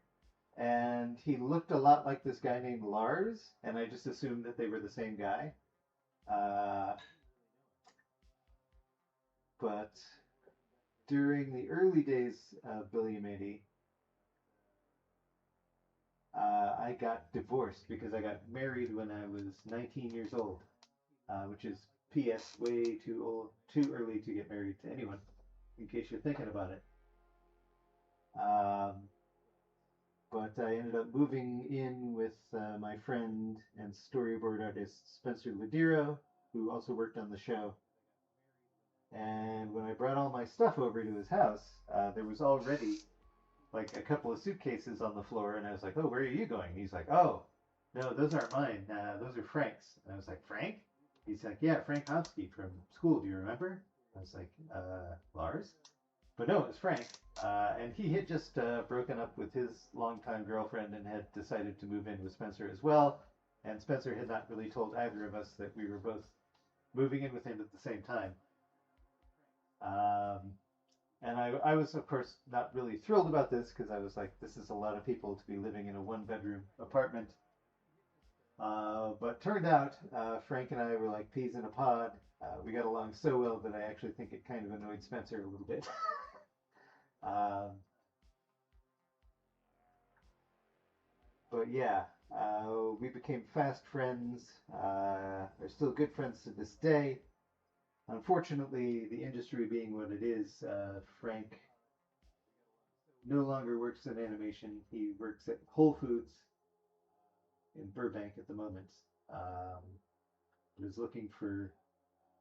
and he looked a lot like this guy named Lars, and I just assumed that they were the same guy. But during the early days of Billy and Mandy, I got divorced because I got married when I was 19 years old, which is P.S. way too early to get married to anyone, in case you're thinking about it. But I ended up moving in with my friend and storyboard artist Spencer Ladiro, who also worked on the show. And when I brought all my stuff over to his house, there was already like a couple of suitcases on the floor, and I was like, "Oh, where are you going?" And he's like, "Oh, no, those aren't mine. Those are Frank's." And I was like, "Frank?" He's like, "Yeah, Frank Hofsky from school. Do you remember?" I was like, "Lars?" But no, it was Frank. And he had just broken up with his longtime girlfriend and had decided to move in with Spencer as well. And Spencer had not really told either of us that we were both moving in with him at the same time. And I was, of course, not really thrilled about this because I was like, this is a lot of people to be living in a one-bedroom apartment. But turned out Frank and I were like peas in a pod. We got along so well that I actually think it kind of annoyed Spencer a little bit. But yeah, we became fast friends. Are still good friends to this day. Unfortunately, the industry being what it is, Frank no longer works in animation. He works at Whole Foods in Burbank at the moment. Is looking for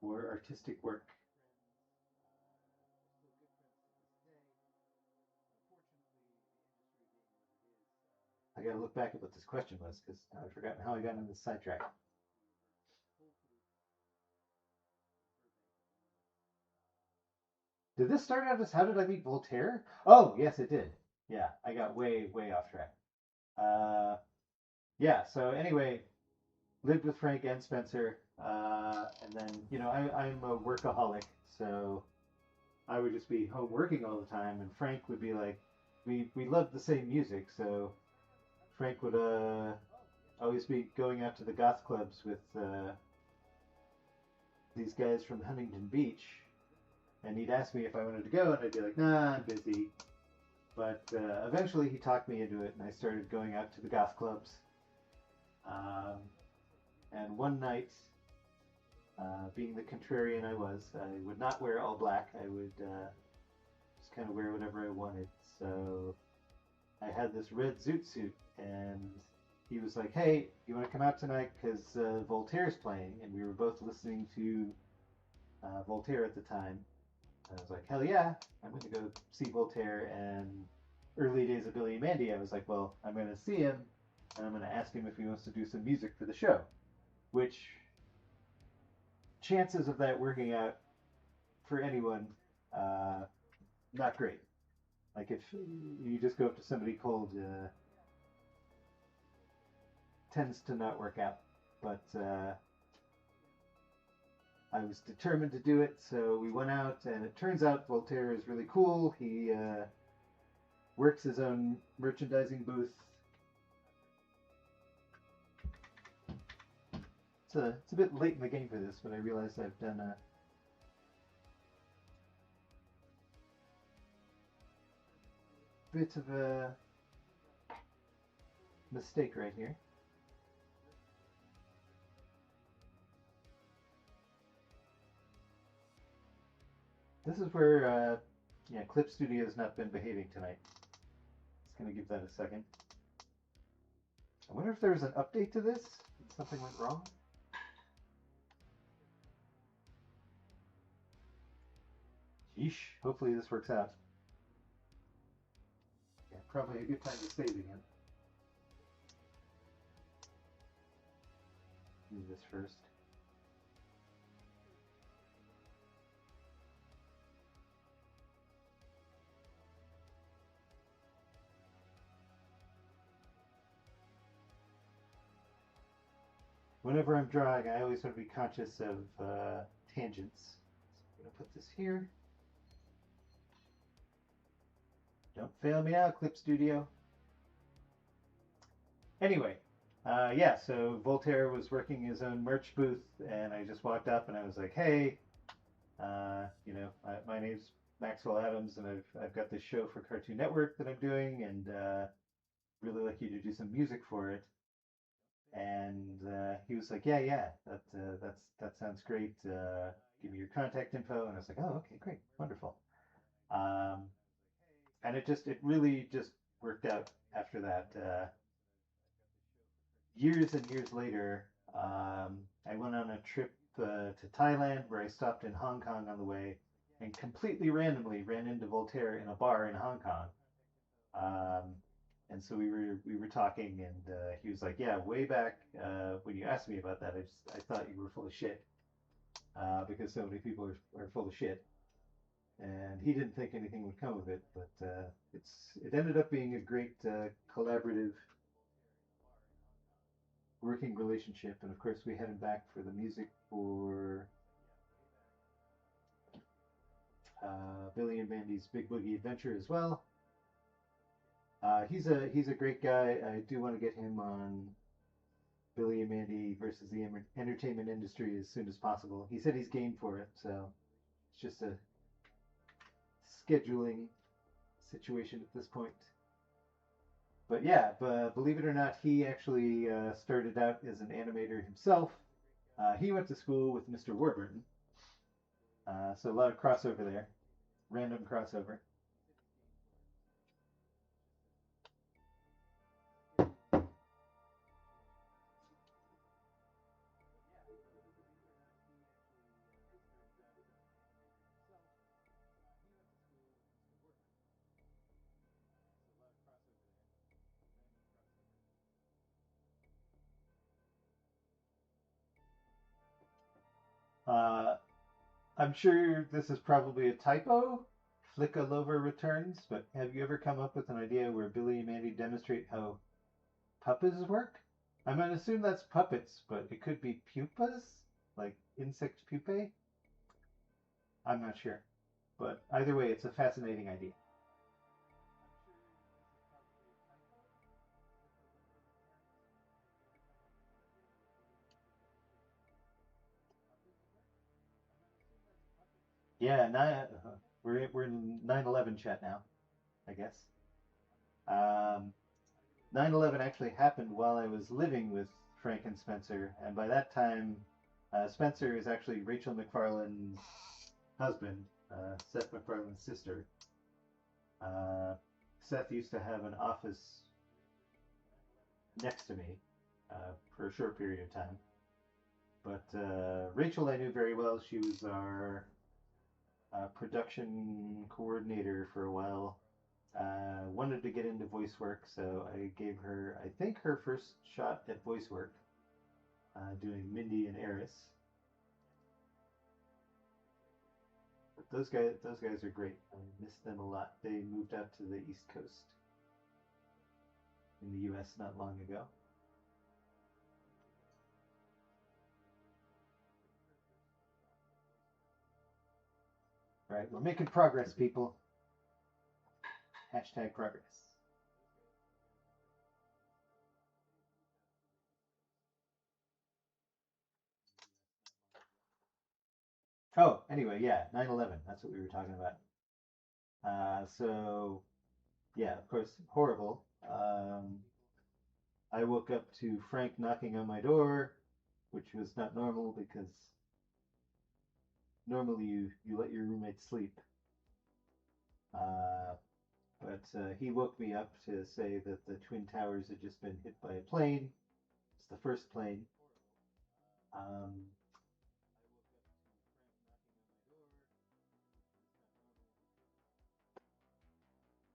more artistic work. I gotta look back at what this question was because I've forgotten how I got on this sidetrack. Did this start out as How Did I Meet Voltaire? Oh, yes, it did. Yeah, I got way off track. Yeah, so anyway, lived with Frank and Spencer. And then, I'm a workaholic, so I would just be home working all the time. And Frank would be like, we loved the same music, so Frank would always be going out to the goth clubs with these guys from Huntington Beach, and he'd ask me if I wanted to go, and I'd be like, "Nah, I'm busy." But eventually, he talked me into it, and I started going out to the goth clubs. And one night, being the contrarian I was, I would not wear all black. I would just kind of wear whatever I wanted. So I had this red zoot suit, and he was like, "Hey, you want to come out tonight? Because Voltaire's playing." And we were both listening to Voltaire at the time. And I was like, "Hell yeah, I'm going to go see Voltaire." And early days of Billy and Mandy, I was like, "Well, I'm going to see him, and I'm going to ask him if he wants to do some music for the show." Which, chances of that working out for anyone, not great. Like if you just go up to somebody cold, tends to not work out. But I was determined to do it, so we went out, and it turns out Voltaire is really cool. He works his own merchandising booth. It's a bit late in the game for this, but I realized I've done a bit of a mistake right here. This is where, Clip Studio has not been behaving tonight. Just gonna give that a second. I wonder if there was an update to this? Did something went wrong? Yeesh. Hopefully this works out. Yeah, probably a good time to save again. Do this first. whenever I'm drawing, I always want to be conscious of tangents. So I'm going to put this here. Don't fail me now, Clip Studio. Anyway, yeah, so Voltaire was working his own merch booth, and I just walked up and I was like, hey, you know, my name's Maxwell Adams, and I've got this show for Cartoon Network that I'm doing, and really like you to do some music for it. And he was like, yeah, that sounds great. Give me your contact info. And I was like, oh, okay, great, wonderful. And it really just worked out after that. Years and years later, I went on a trip to Thailand where I stopped in Hong Kong on the way, and completely randomly ran into Voltaire in a bar in Hong Kong. And so we were talking, and he was like, "Yeah, way back when you asked me about that, I thought you were full of shit because so many people are full of shit." And he didn't think anything would come of it, but it ended up being a great collaborative working relationship. And of course, we had him back for the music for Billy and Mandy's Big Boogie Adventure as well. He's a great guy. I do want to get him on Billy and Mandy versus the entertainment industry as soon as possible. He said he's game for it, so it's just a scheduling situation at this point. But yeah, believe it or not, he actually started out as an animator himself. He went to school with Mr. Warburton, so a lot of crossover there, random crossover. I'm sure this is probably a typo. Flickalova returns, but have you ever come up with an idea where Billy and Mandy demonstrate how pupas work? I'm gonna assume that's puppets, but it could be pupas, like insect pupae. I'm not sure, but either way, it's a fascinating idea. Yeah, we're in 9/11 chat now, I guess. 9/11 actually happened while I was living with Frank and Spencer, and by that time, Spencer is actually Rachel McFarlane's husband, Seth MacFarlane's sister. Seth used to have an office next to me for a short period of time. But Rachel I knew very well. She was our production coordinator for a while. Wanted to get into voice work, so I gave her, I think, her first shot at voice work, doing Mindy and Eris. But those guys are great. I miss them a lot. They moved out to the East Coast in the U.S. not long ago. All right, we're making progress, people. Hashtag progress. Oh, anyway, yeah, 9/11. That's what we were talking about. So, yeah, of course, horrible. I woke up to Frank knocking on my door, which was not normal because normally you let your roommate sleep. But he woke me up to say that the Twin Towers had just been hit by a plane. It's the first plane.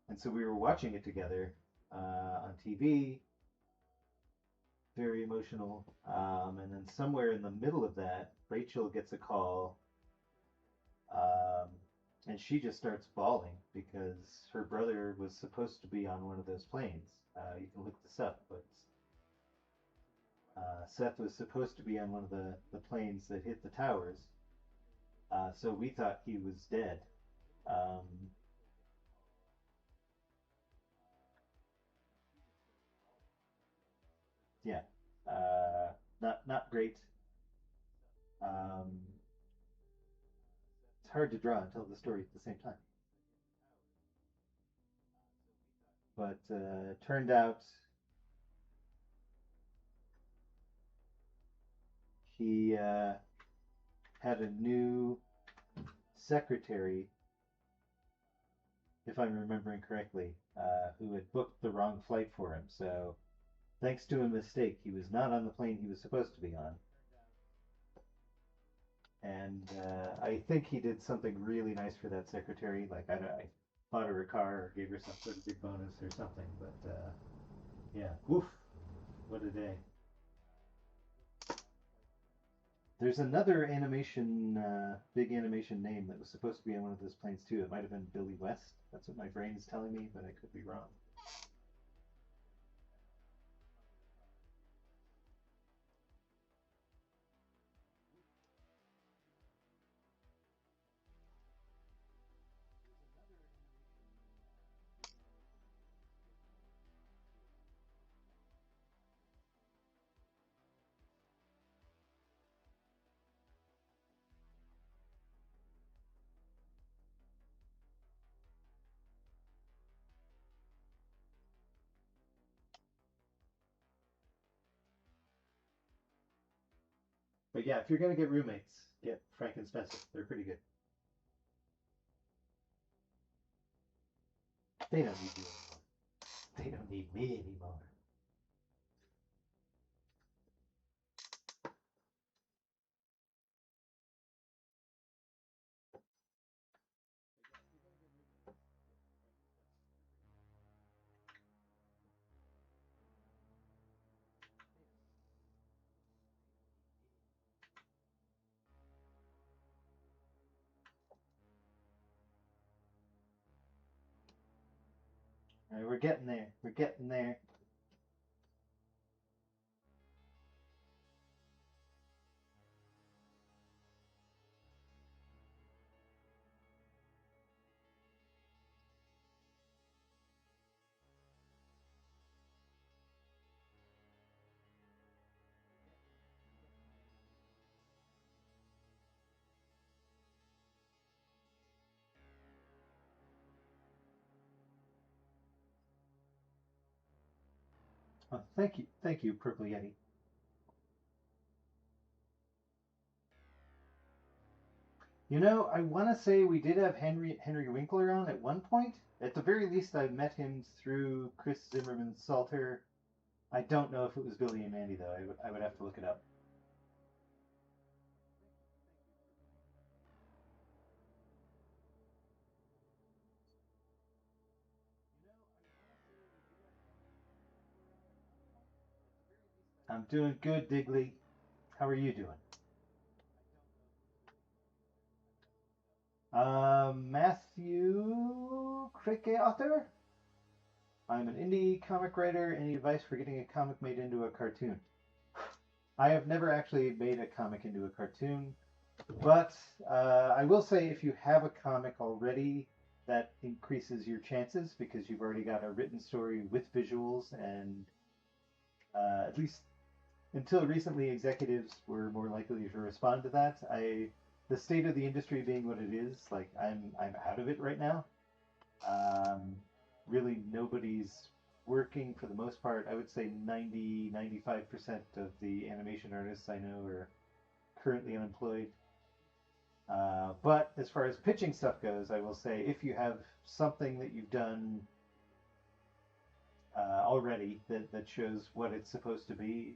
And so we were watching it together on TV, very emotional. And then somewhere in the middle of that, Rachel gets a call, and she just starts bawling because her brother was supposed to be on one of those planes. You can look this up, but Seth was supposed to be on one of the planes that hit the towers, so we thought he was dead. Um, yeah, not great. Um, it's hard to draw and tell the story at the same time. But turned out he had a new secretary, if I'm remembering correctly, who had booked the wrong flight for him. So, thanks to a mistake, he was not on the plane he was supposed to be on. And I think he did something really nice for that secretary. Like I bought her a car or gave her some sort of big bonus or something. But yeah, woof, what a day. There's another animation, big animation name that was supposed to be on one of those planes too. It might have been Billy West. That's what my brain is telling me, but I could be wrong. But yeah, if you're gonna get roommates, get Frank and Spencer. They're pretty good. They don't need you anymore. They don't need me anymore. All right, we're getting there. We're getting there. Oh, thank you, Purple Yeti. You know, I want to say we did have Henry Winkler on at one point. At the very least, I met him through Chris Zimmerman's Salter. I don't know if it was Billy and Mandy though. I would have to look it up. I'm doing good, Digley. How are you doing? Matthew Cricket author. I'm an indie comic writer. Any advice for getting a comic made into a cartoon? I have never actually made a comic into a cartoon, but I will say if you have a comic already, that increases your chances because you've already got a written story with visuals, and at least until recently, executives were more likely to respond to that. The state of the industry being what it is, like I'm out of it right now. Um, Really, nobody's working for the most part. I would say 95% of the animation artists I know are currently unemployed. But as far as pitching stuff goes, I will say if you have something that you've done already that shows what it's supposed to be,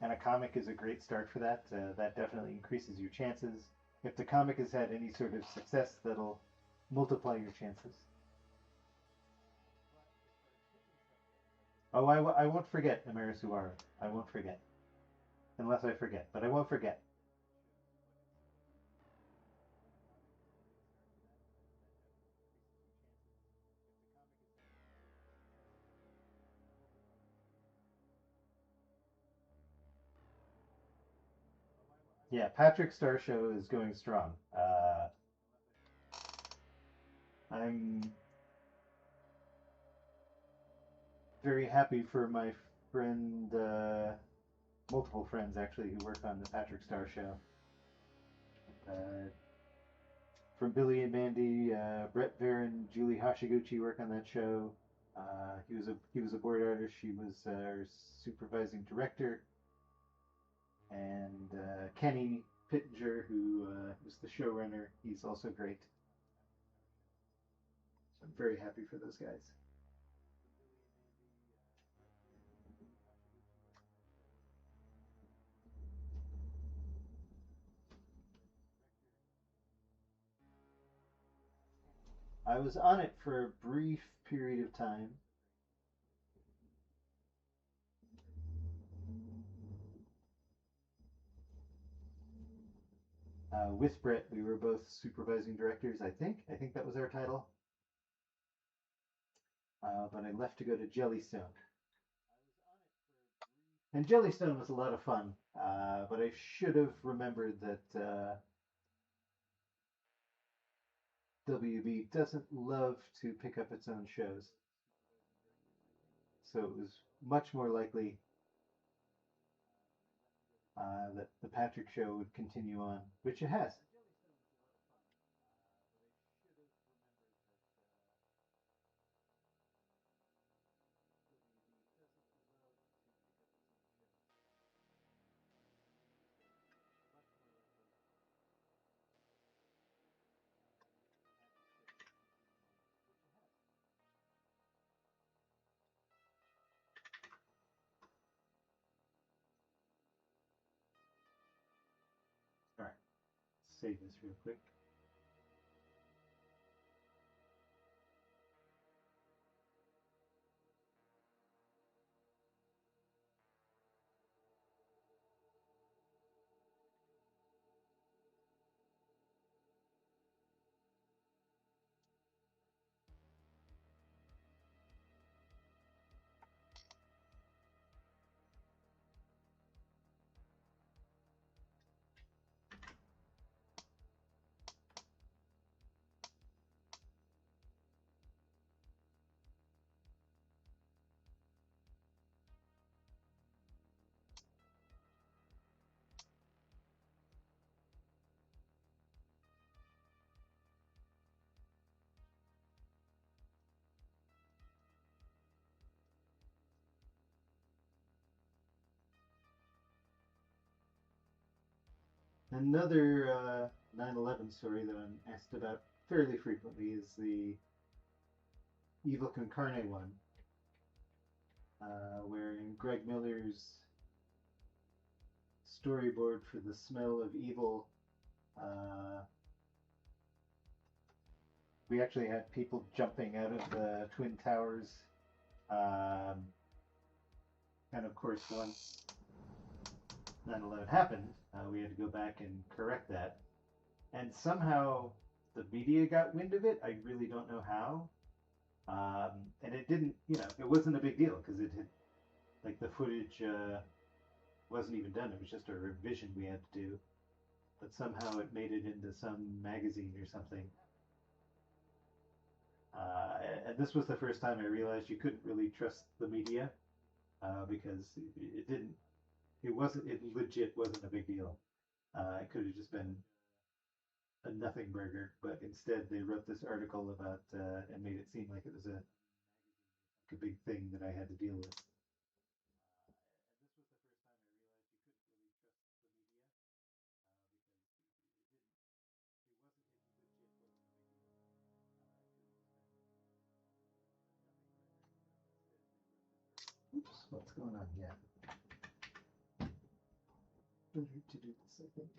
and a comic is a great start for that. That definitely increases your chances. If the comic has had any sort of success, that'll multiply your chances. Oh, I won't forget, Amerisuara. I won't forget. Unless I forget, but I won't forget. Yeah, Patrick Star Show is going strong. I'm very happy for my friend, multiple friends actually, who work on the Patrick Star Show. From Billy and Mandy, Brett Varon, Julie Hashiguchi work on that show. He was a board artist. She was our supervising director, and Kenny Pittenger, who was the showrunner. He's also great. So I'm very happy for those guys. I was on it for a brief period of time. With Brett, we were both supervising directors, I think. I think that was our title. But I left to go to Jellystone. And Jellystone was a lot of fun, but I should have remembered that WB doesn't love to pick up its own shows. So it was much more likely that the Patrick Show would continue on, which it has. All right, save this real quick. Another 9/11 story that I'm asked about fairly frequently is the Evil Con Carne one, where in Greg Miller's storyboard for The Smell of Evil, we actually had people jumping out of the Twin Towers. And of course, once 9/11 happened, we had to go back and correct that. And somehow the media got wind of it. I really don't know how. And it didn't, it wasn't a big deal because it had, like, the footage wasn't even done. It was just a revision we had to do. But somehow it made it into some magazine or something. And this was the first time I realized you couldn't really trust the media because it didn't, it legit wasn't a big deal. It could have just been a nothing burger, but instead they wrote this article about and made it seem like it was a big thing that I had to deal with. Oops, what's going on here? Better to do this, I think.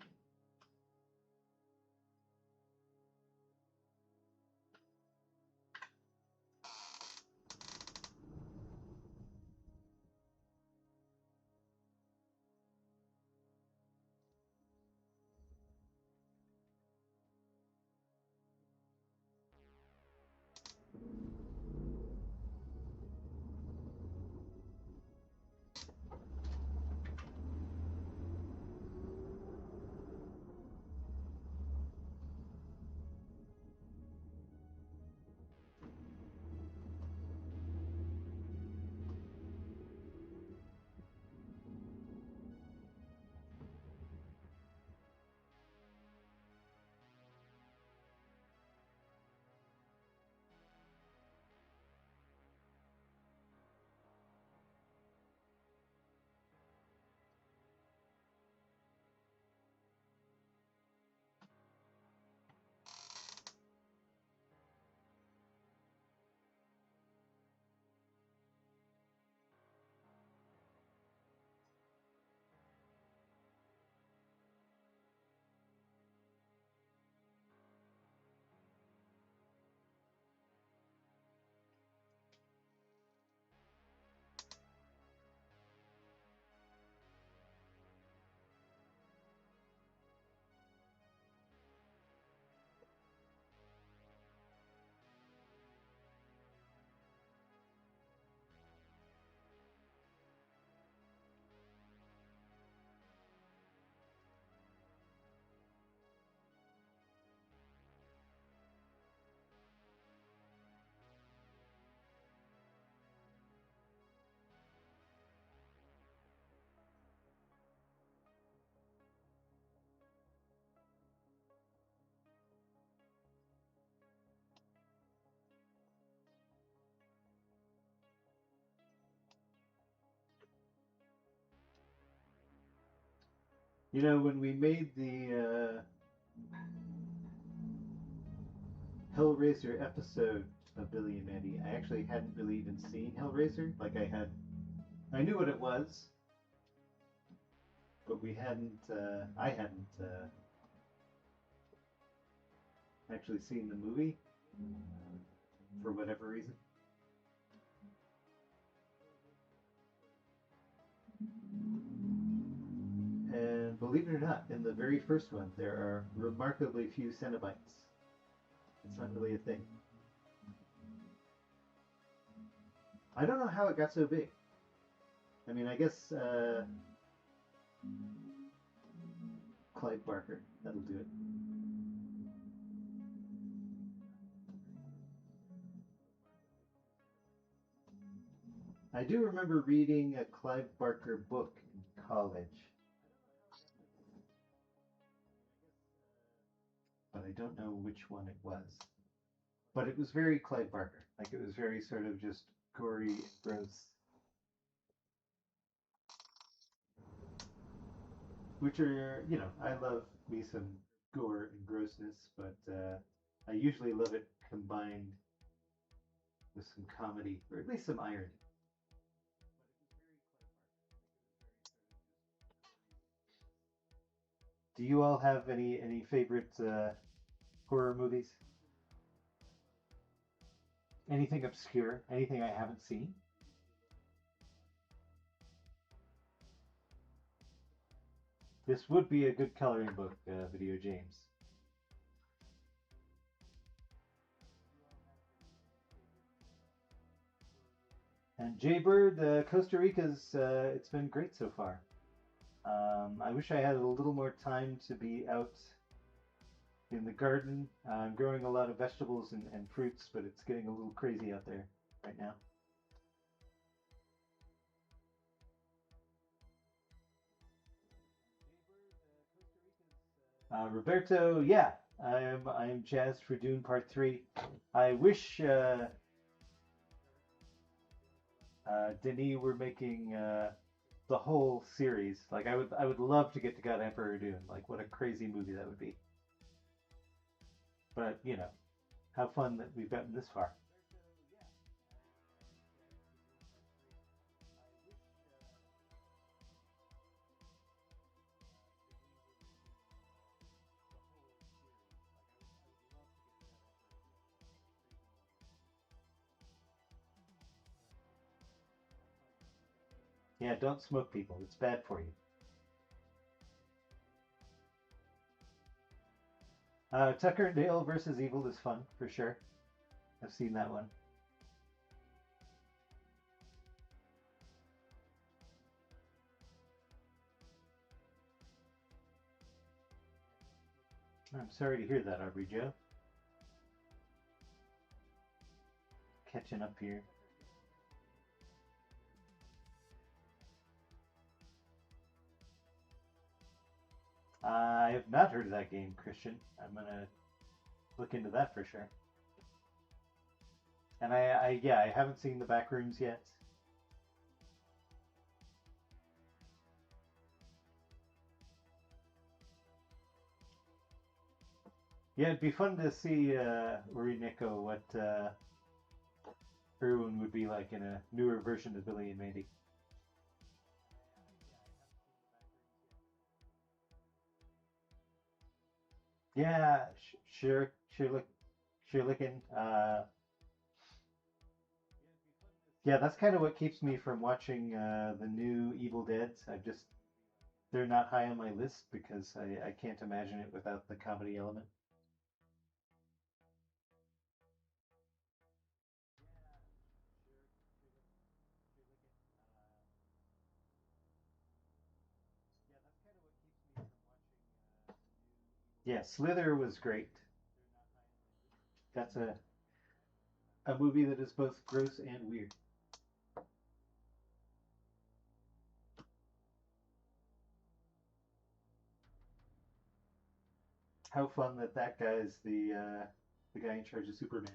You know, when we made the Hellraiser episode of Billy and Mandy, I actually hadn't really even seen Hellraiser. Like I knew what it was, but I hadn't actually seen the movie for whatever reason. And believe it or not, in the very first one, there are remarkably few Cenobites. It's not really a thing. I don't know how it got so big. I mean, I guess Clive Barker, that'll do it. I do remember reading a Clive Barker book in college, but I don't know which one it was. But it was very Clive Barker. Like, it was very sort of just gory and gross. Which are, you know, I love me some gore and grossness, but I usually love it combined with some comedy, or at least some irony. Do you all have any favorite horror movies? Anything obscure? Anything I haven't seen? This would be a good coloring book, Video James. And Jaybird, Costa Rica's, it's been great so far. I wish I had a little more time to be out in the garden. I'm growing a lot of vegetables and fruits, but it's getting a little crazy out there right now. Roberto, yeah, I'm jazzed for Dune Part 3. I wish Denis were making the whole series. Like I would love to get to God Emperor Dune. Like what a crazy movie that would be. But you know, how fun that we've gotten this far. Yeah, don't smoke, people. It's bad for you. Tucker and Dale versus Evil is fun for sure. I've seen that one. I'm sorry to hear that, Aubrey Joe. Catching up here. I have not heard of that game, Christian. I'm gonna look into that for sure. And yeah, I haven't seen the back rooms yet. Yeah, it'd be fun to see Urineko, what Erwin would be like in a newer version of Billy and Mandy. Yeah, sure, Shirlikin. Yeah, that's kind of what keeps me from watching the new Evil Dead. They're not high on my list because I can't imagine it without the comedy element. Yeah, Slither was great. That's a movie that is both gross and weird. How fun that that guy's the guy in charge of Superman.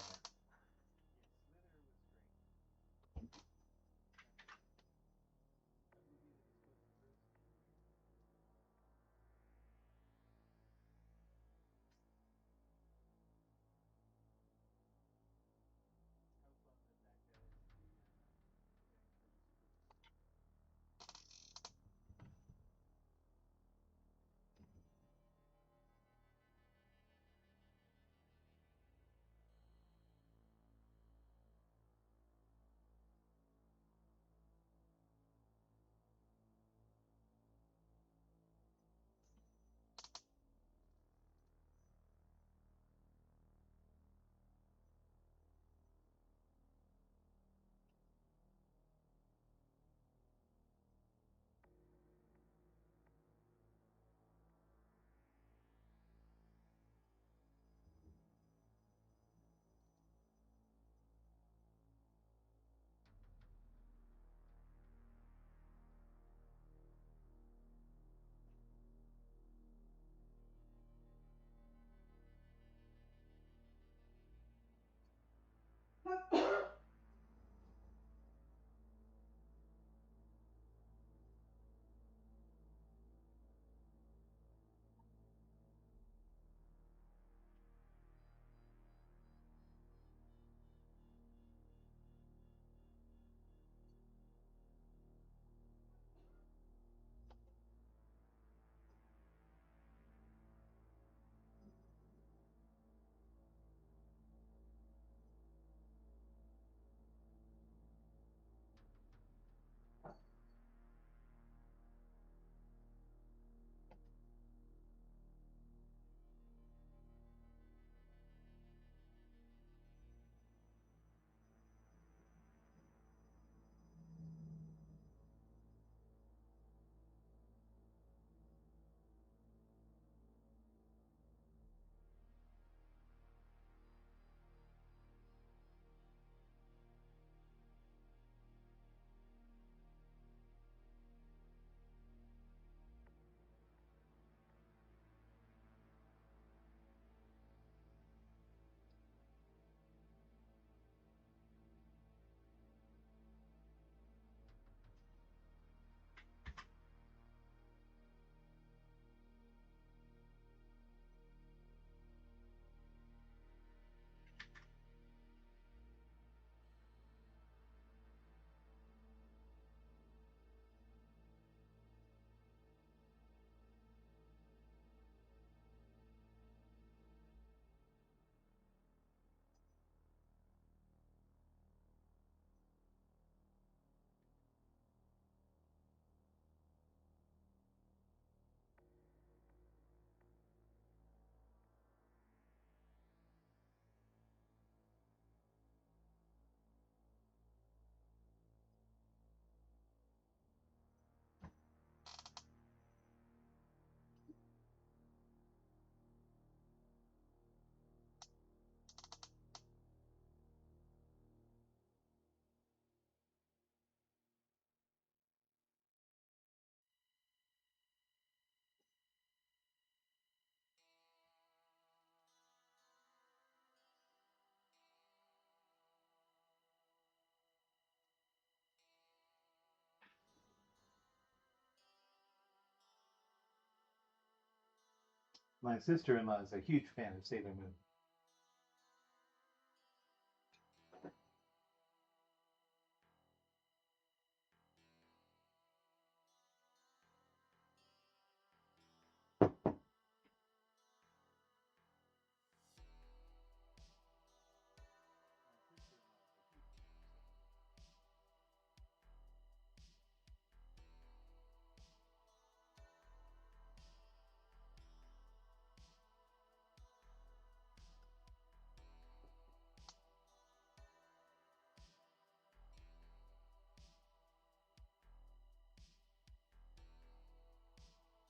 My sister-in-law is a huge fan of Sailor Moon.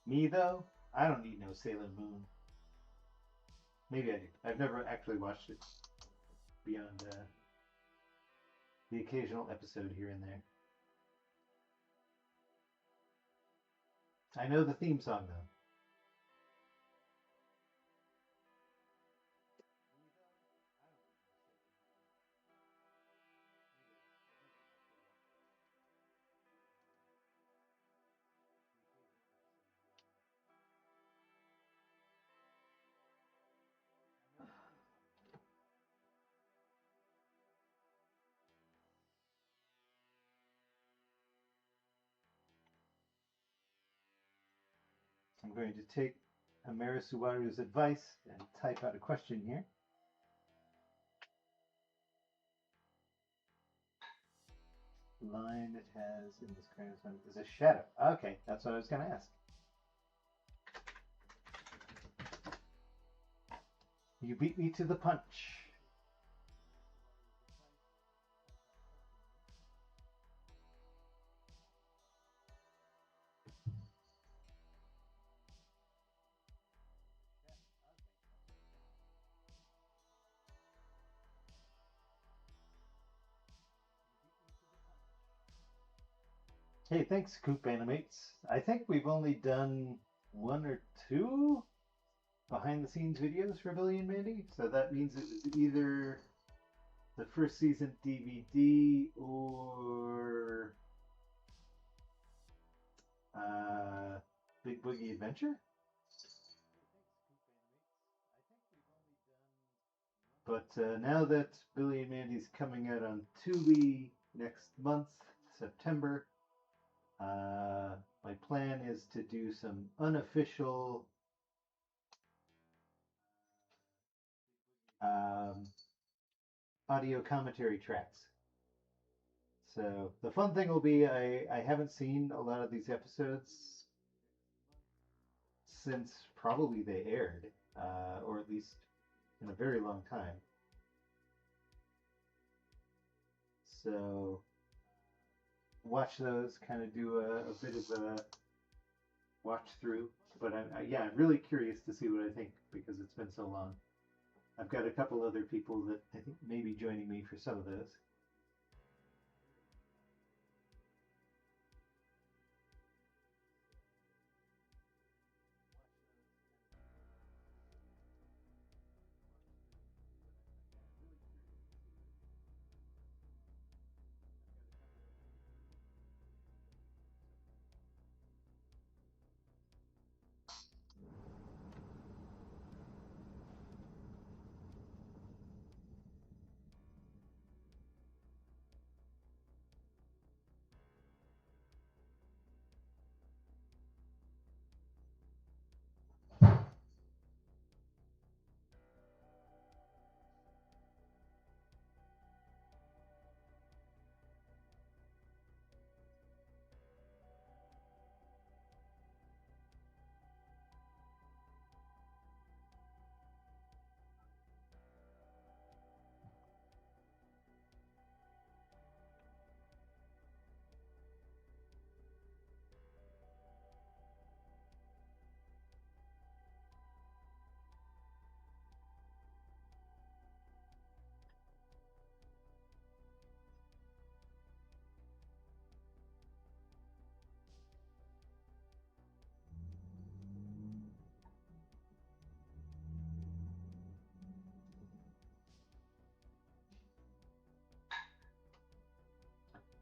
Me, though, I don't need no Sailor Moon. Maybe I do. I've never actually watched it beyond the occasional episode here and there. I know the theme song, though. I'm going to take Amerisuwaru's advice and type out a question here. Line it has in this kind of is a shadow. Okay, that's what I was going to ask. You beat me to the punch. Hey, thanks, Coop Animates. I think we've only done 1 or 2 behind-the-scenes videos for Billy and Mandy, so that means it was either the first season DVD or Big Boogie Adventure. But now that Billy and Mandy's coming out on Tubi next month, September, my plan is to do some unofficial audio commentary tracks. So the fun thing will be I haven't seen a lot of these episodes since probably they aired, or at least in a very long time. So watch those, kind of do a bit of a watch through. But I'm really curious to see what I think because it's been so long. I've got a couple other people that I think may be joining me for some of those.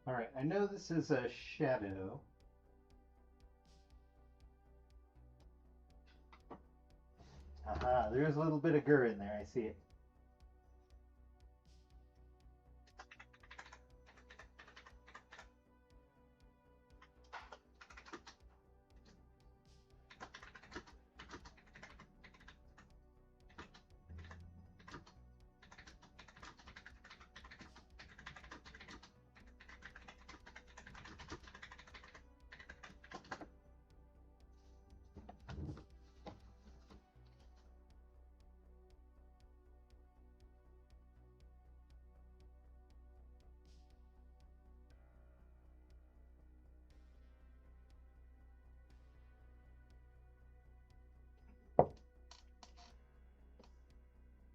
All right, I know this is a shadow. There is a little bit of gur in there. I see it.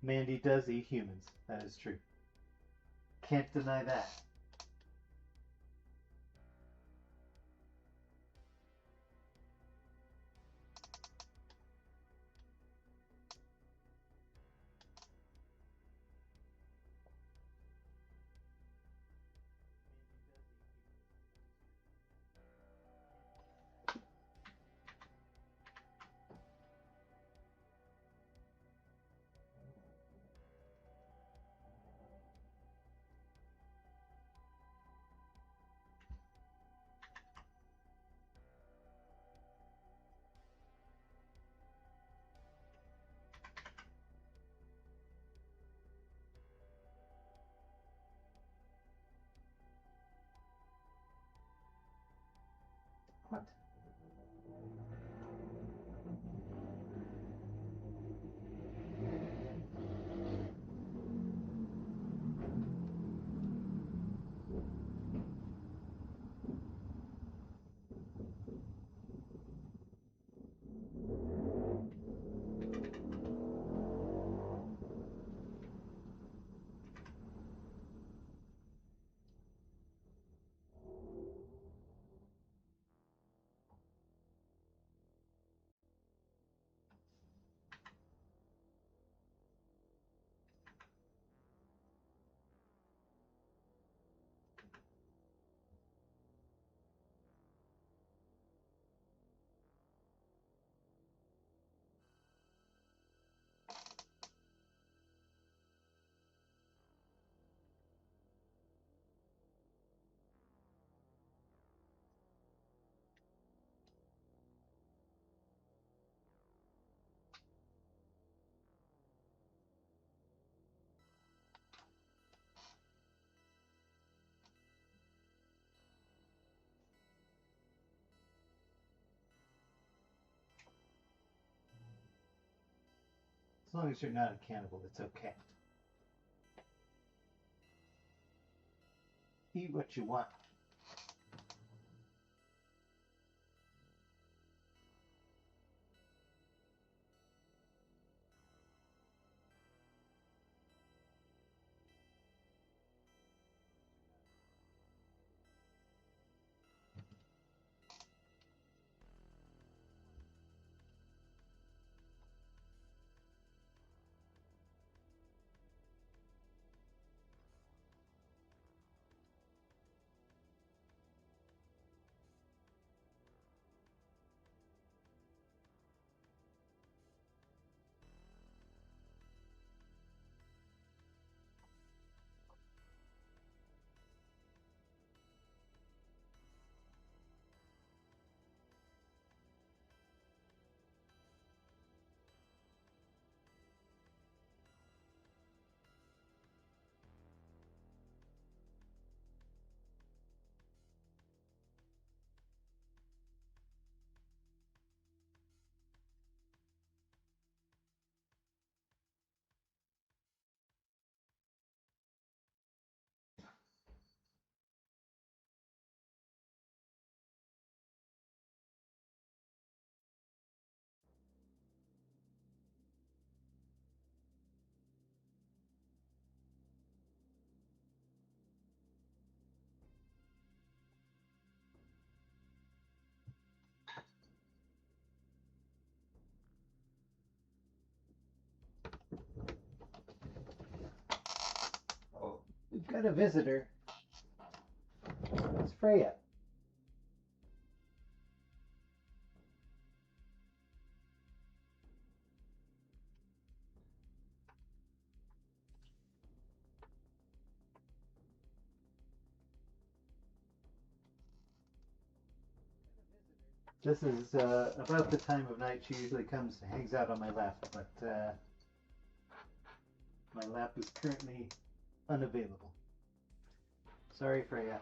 Mandy does eat humans. That is true. Can't deny that. What? As long as you're not a cannibal, it's okay. Eat what you want. Oh, we've got a visitor. It's Freya. This is about the time of night she usually comes and hangs out on my lap, but my lap is currently unavailable. Sorry, Freya.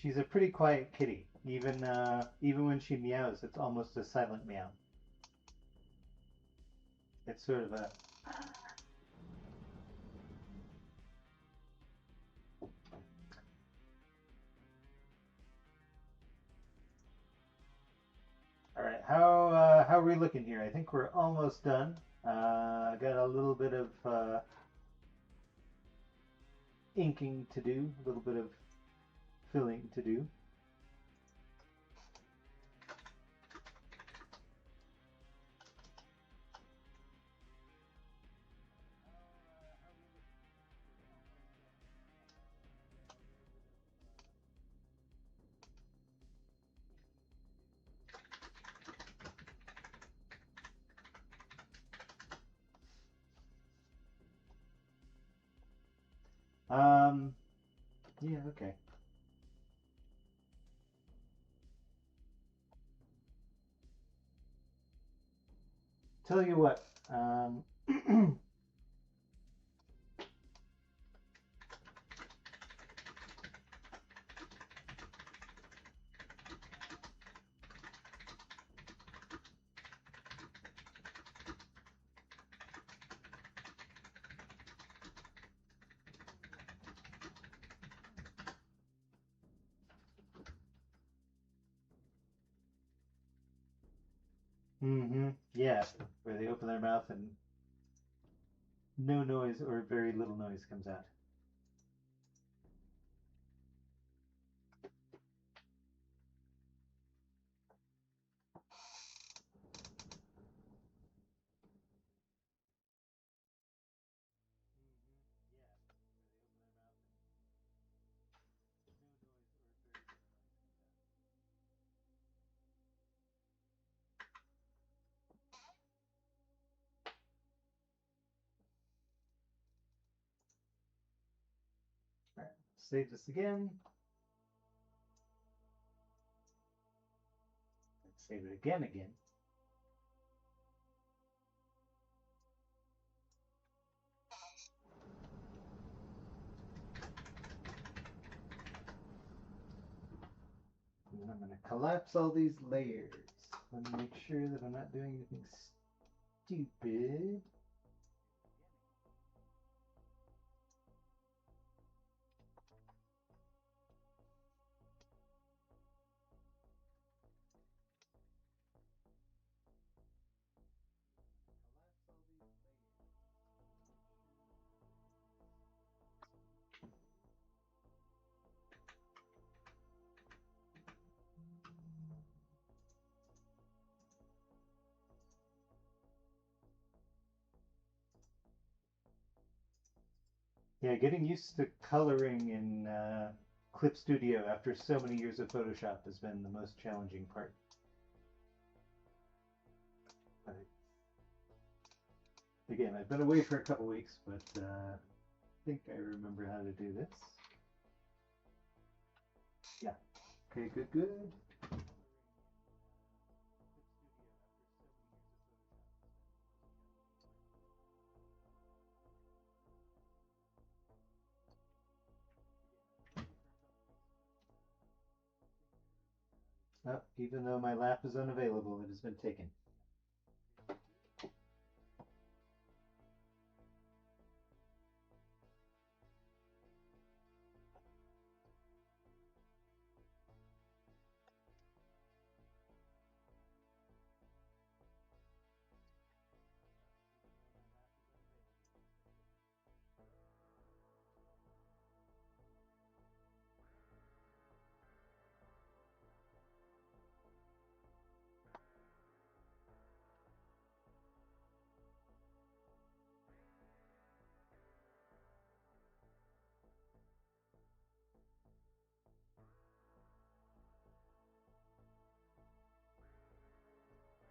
She's a pretty quiet kitty. Even when she meows, it's almost a silent meow. It's sort of a all right. How are we looking here? I think we're almost done. I got a little bit of inking to do, a little bit of filling to do. Yeah, okay. Tell you what, yeah, where they open their mouth and no noise or very little noise comes out. All right, save this again. Let's save it again. And I'm going to collapse all these layers. Let me make sure that I'm not doing anything stupid. Yeah, getting used to coloring in Clip Studio after so many years of Photoshop has been the most challenging part. But again, I've been away for a couple weeks, but I think I remember how to do this. Yeah. Okay, good, good. Oh, even though my lap is unavailable, it has been taken.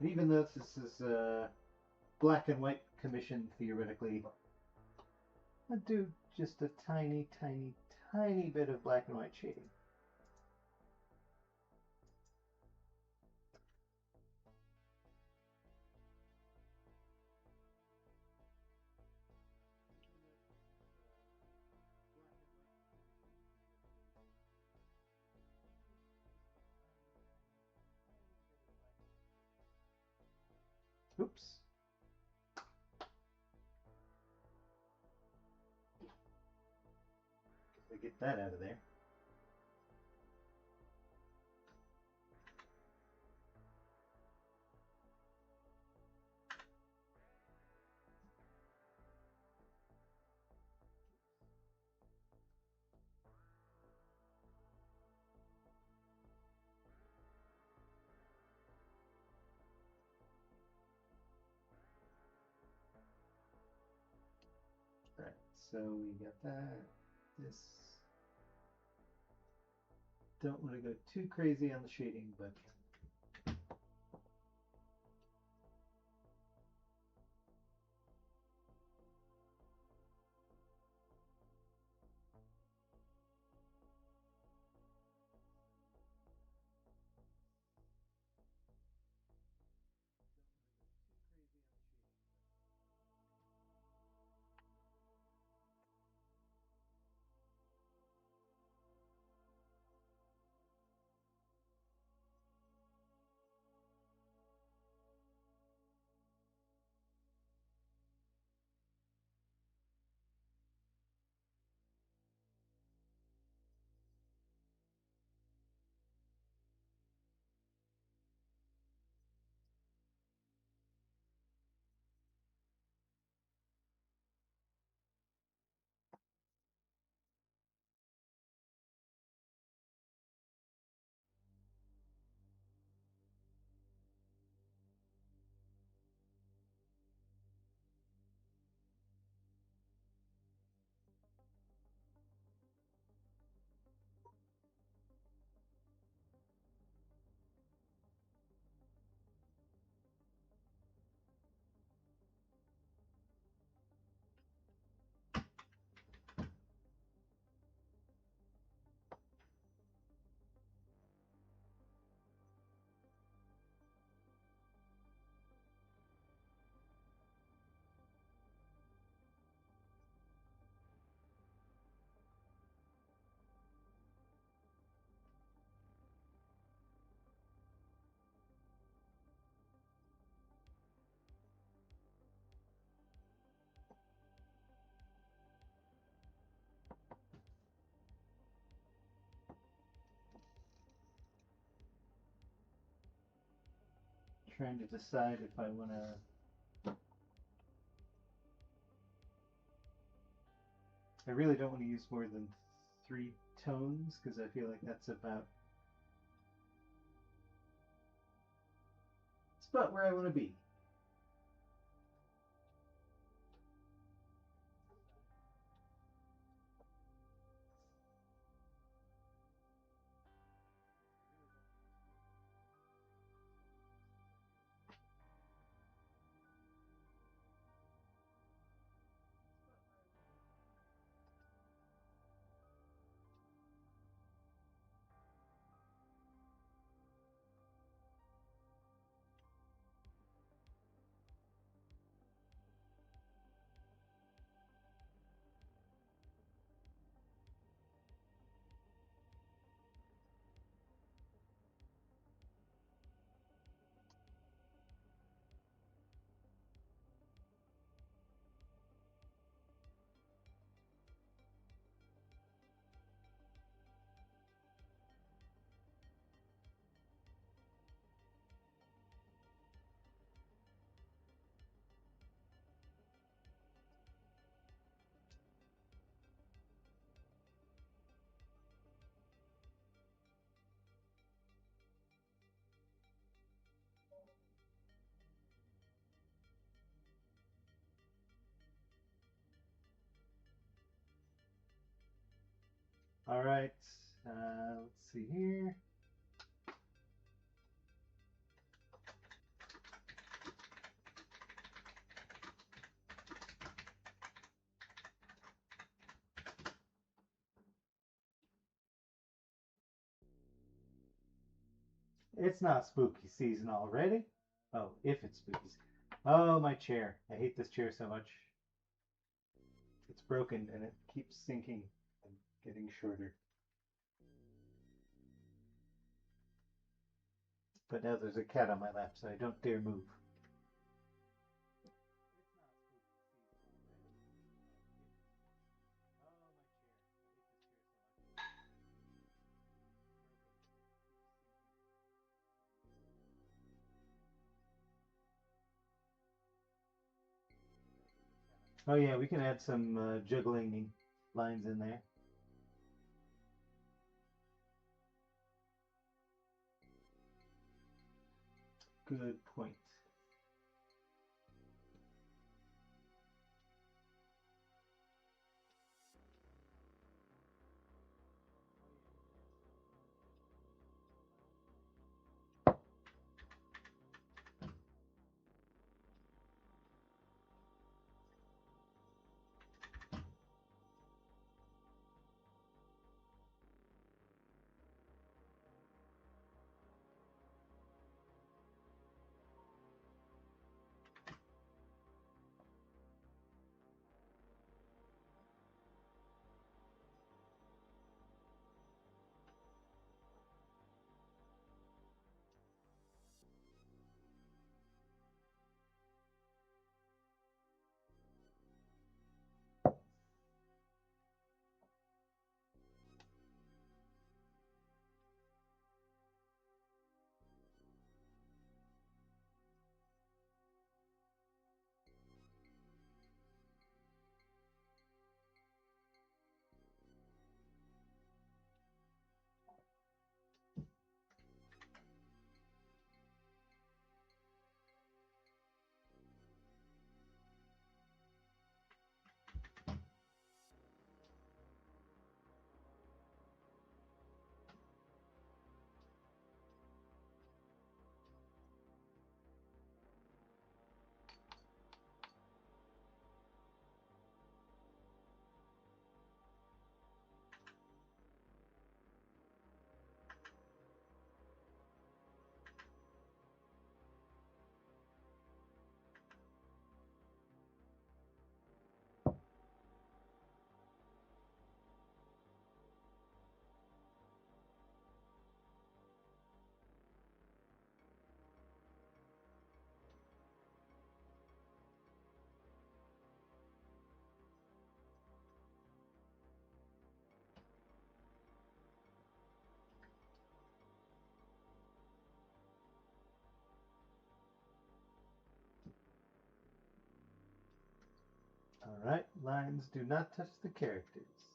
Even though this is black and white commission theoretically, I do just a tiny, tiny, tiny bit of black and white shading. Oops. Get that out of there. Right, so we got that. This. Don't want to go too crazy on the shading, but trying to decide if I want to. I really don't want to use more than 3 tones because I feel like that's about. It's about where I want to be. All right, let's see here. It's not spooky season already. Oh, if it's spooky. Oh, my chair. I hate this chair so much. It's broken and it keeps sinking and getting shorter. But now there's a cat on my lap, so I don't dare move. Oh yeah, we can add some juggling lines in there. Good point. All right, lines do not touch the characters.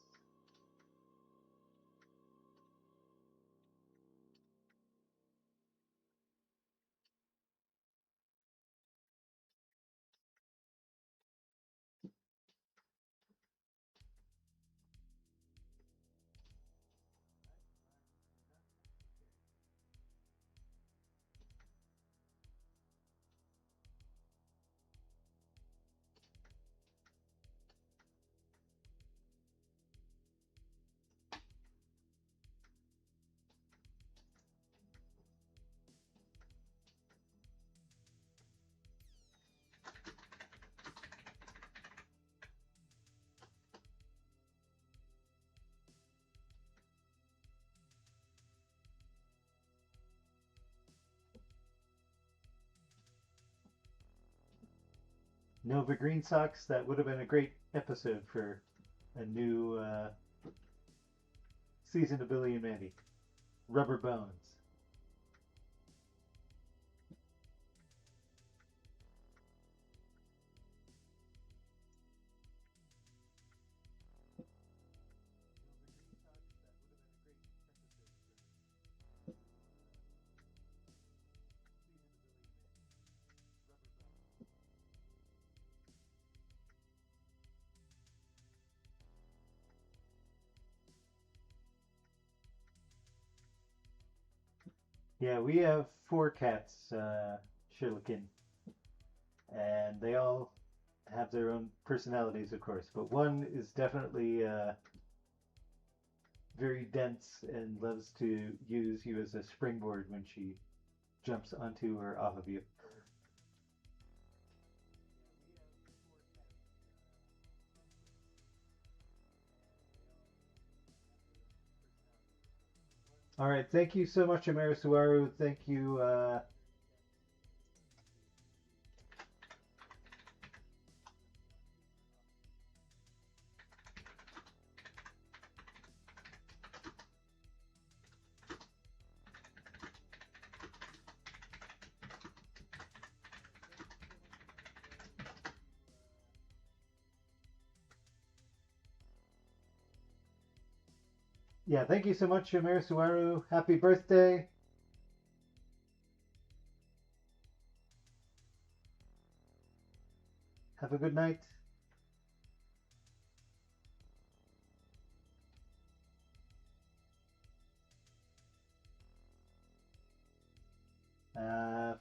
Nova Green Sox, that would have been a great episode for a new season of Billy and Mandy. Rubber Bones. Yeah, we have 4 cats, Shirlikin, and they all have their own personalities, of course, but one is definitely very dense and loves to use you as a springboard when she jumps onto or off of you. All right, thank you so much, Amerisuaru. Thank you. Yeah, thank you so much, Amerisuaru. Happy birthday. Have a good night.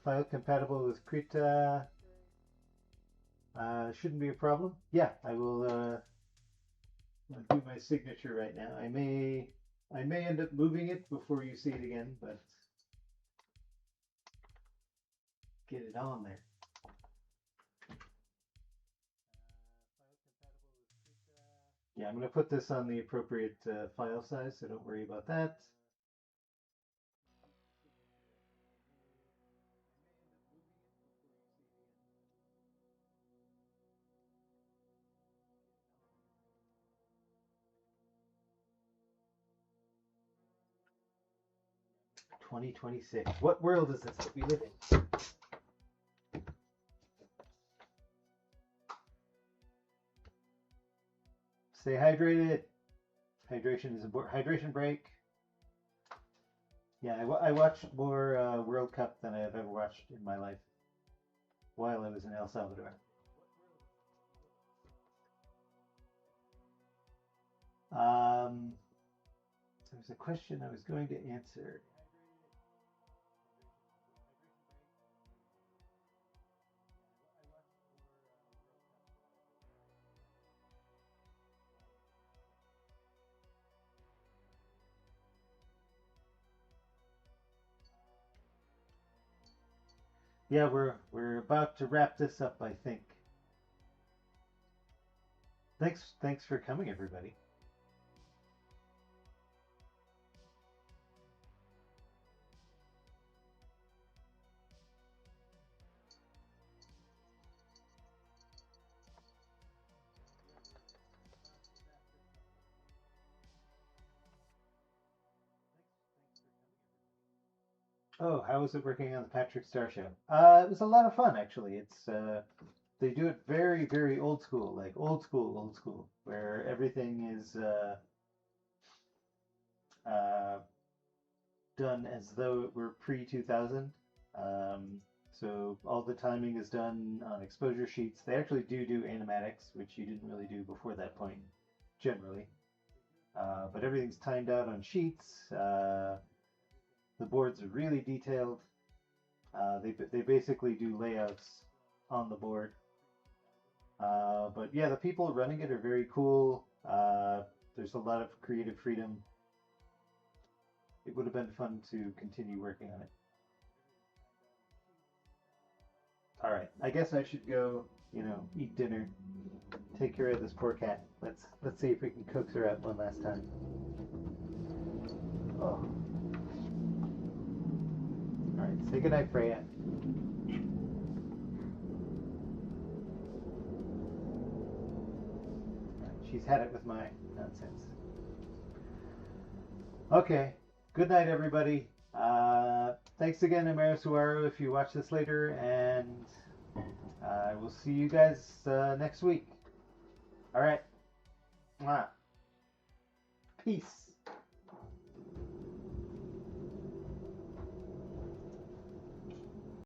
File compatible with Krita. Shouldn't be a problem. Yeah, I will do my signature right now. I may end up moving it before you see it again, but get it on there. Yeah, I'm going to put this on the appropriate file size, so don't worry about that. 2026. What world is this that we live in? Stay hydrated. Hydration is important. Hydration break. Yeah, I watched more World Cup than I have ever watched in my life while I was in El Salvador. There was a question I was going to answer. Yeah, we're about to wrap this up, I think. Thanks for coming, everybody. Oh, how was it working on the Patrick Star Show? It was a lot of fun, actually. It's they do it very, very old school, like old school, where everything is uh, done as though it were pre 2000. So all the timing is done on exposure sheets. They actually do animatics, which you didn't really do before that point, generally. But everything's timed out on sheets. The boards are really detailed. They basically do layouts on the board. But yeah, the people running it are very cool. There's a lot of creative freedom. It would have been fun to continue working on it. All right, I guess I should go, eat dinner, take care of this poor cat. Let's see if we can coax her out one last time. Oh. All right, say goodnight, Freya. She's had it with my nonsense. Okay, good night, everybody. Thanks again, Amerisuaru, if you watch this later, and I will see you guys next week. All right. Peace.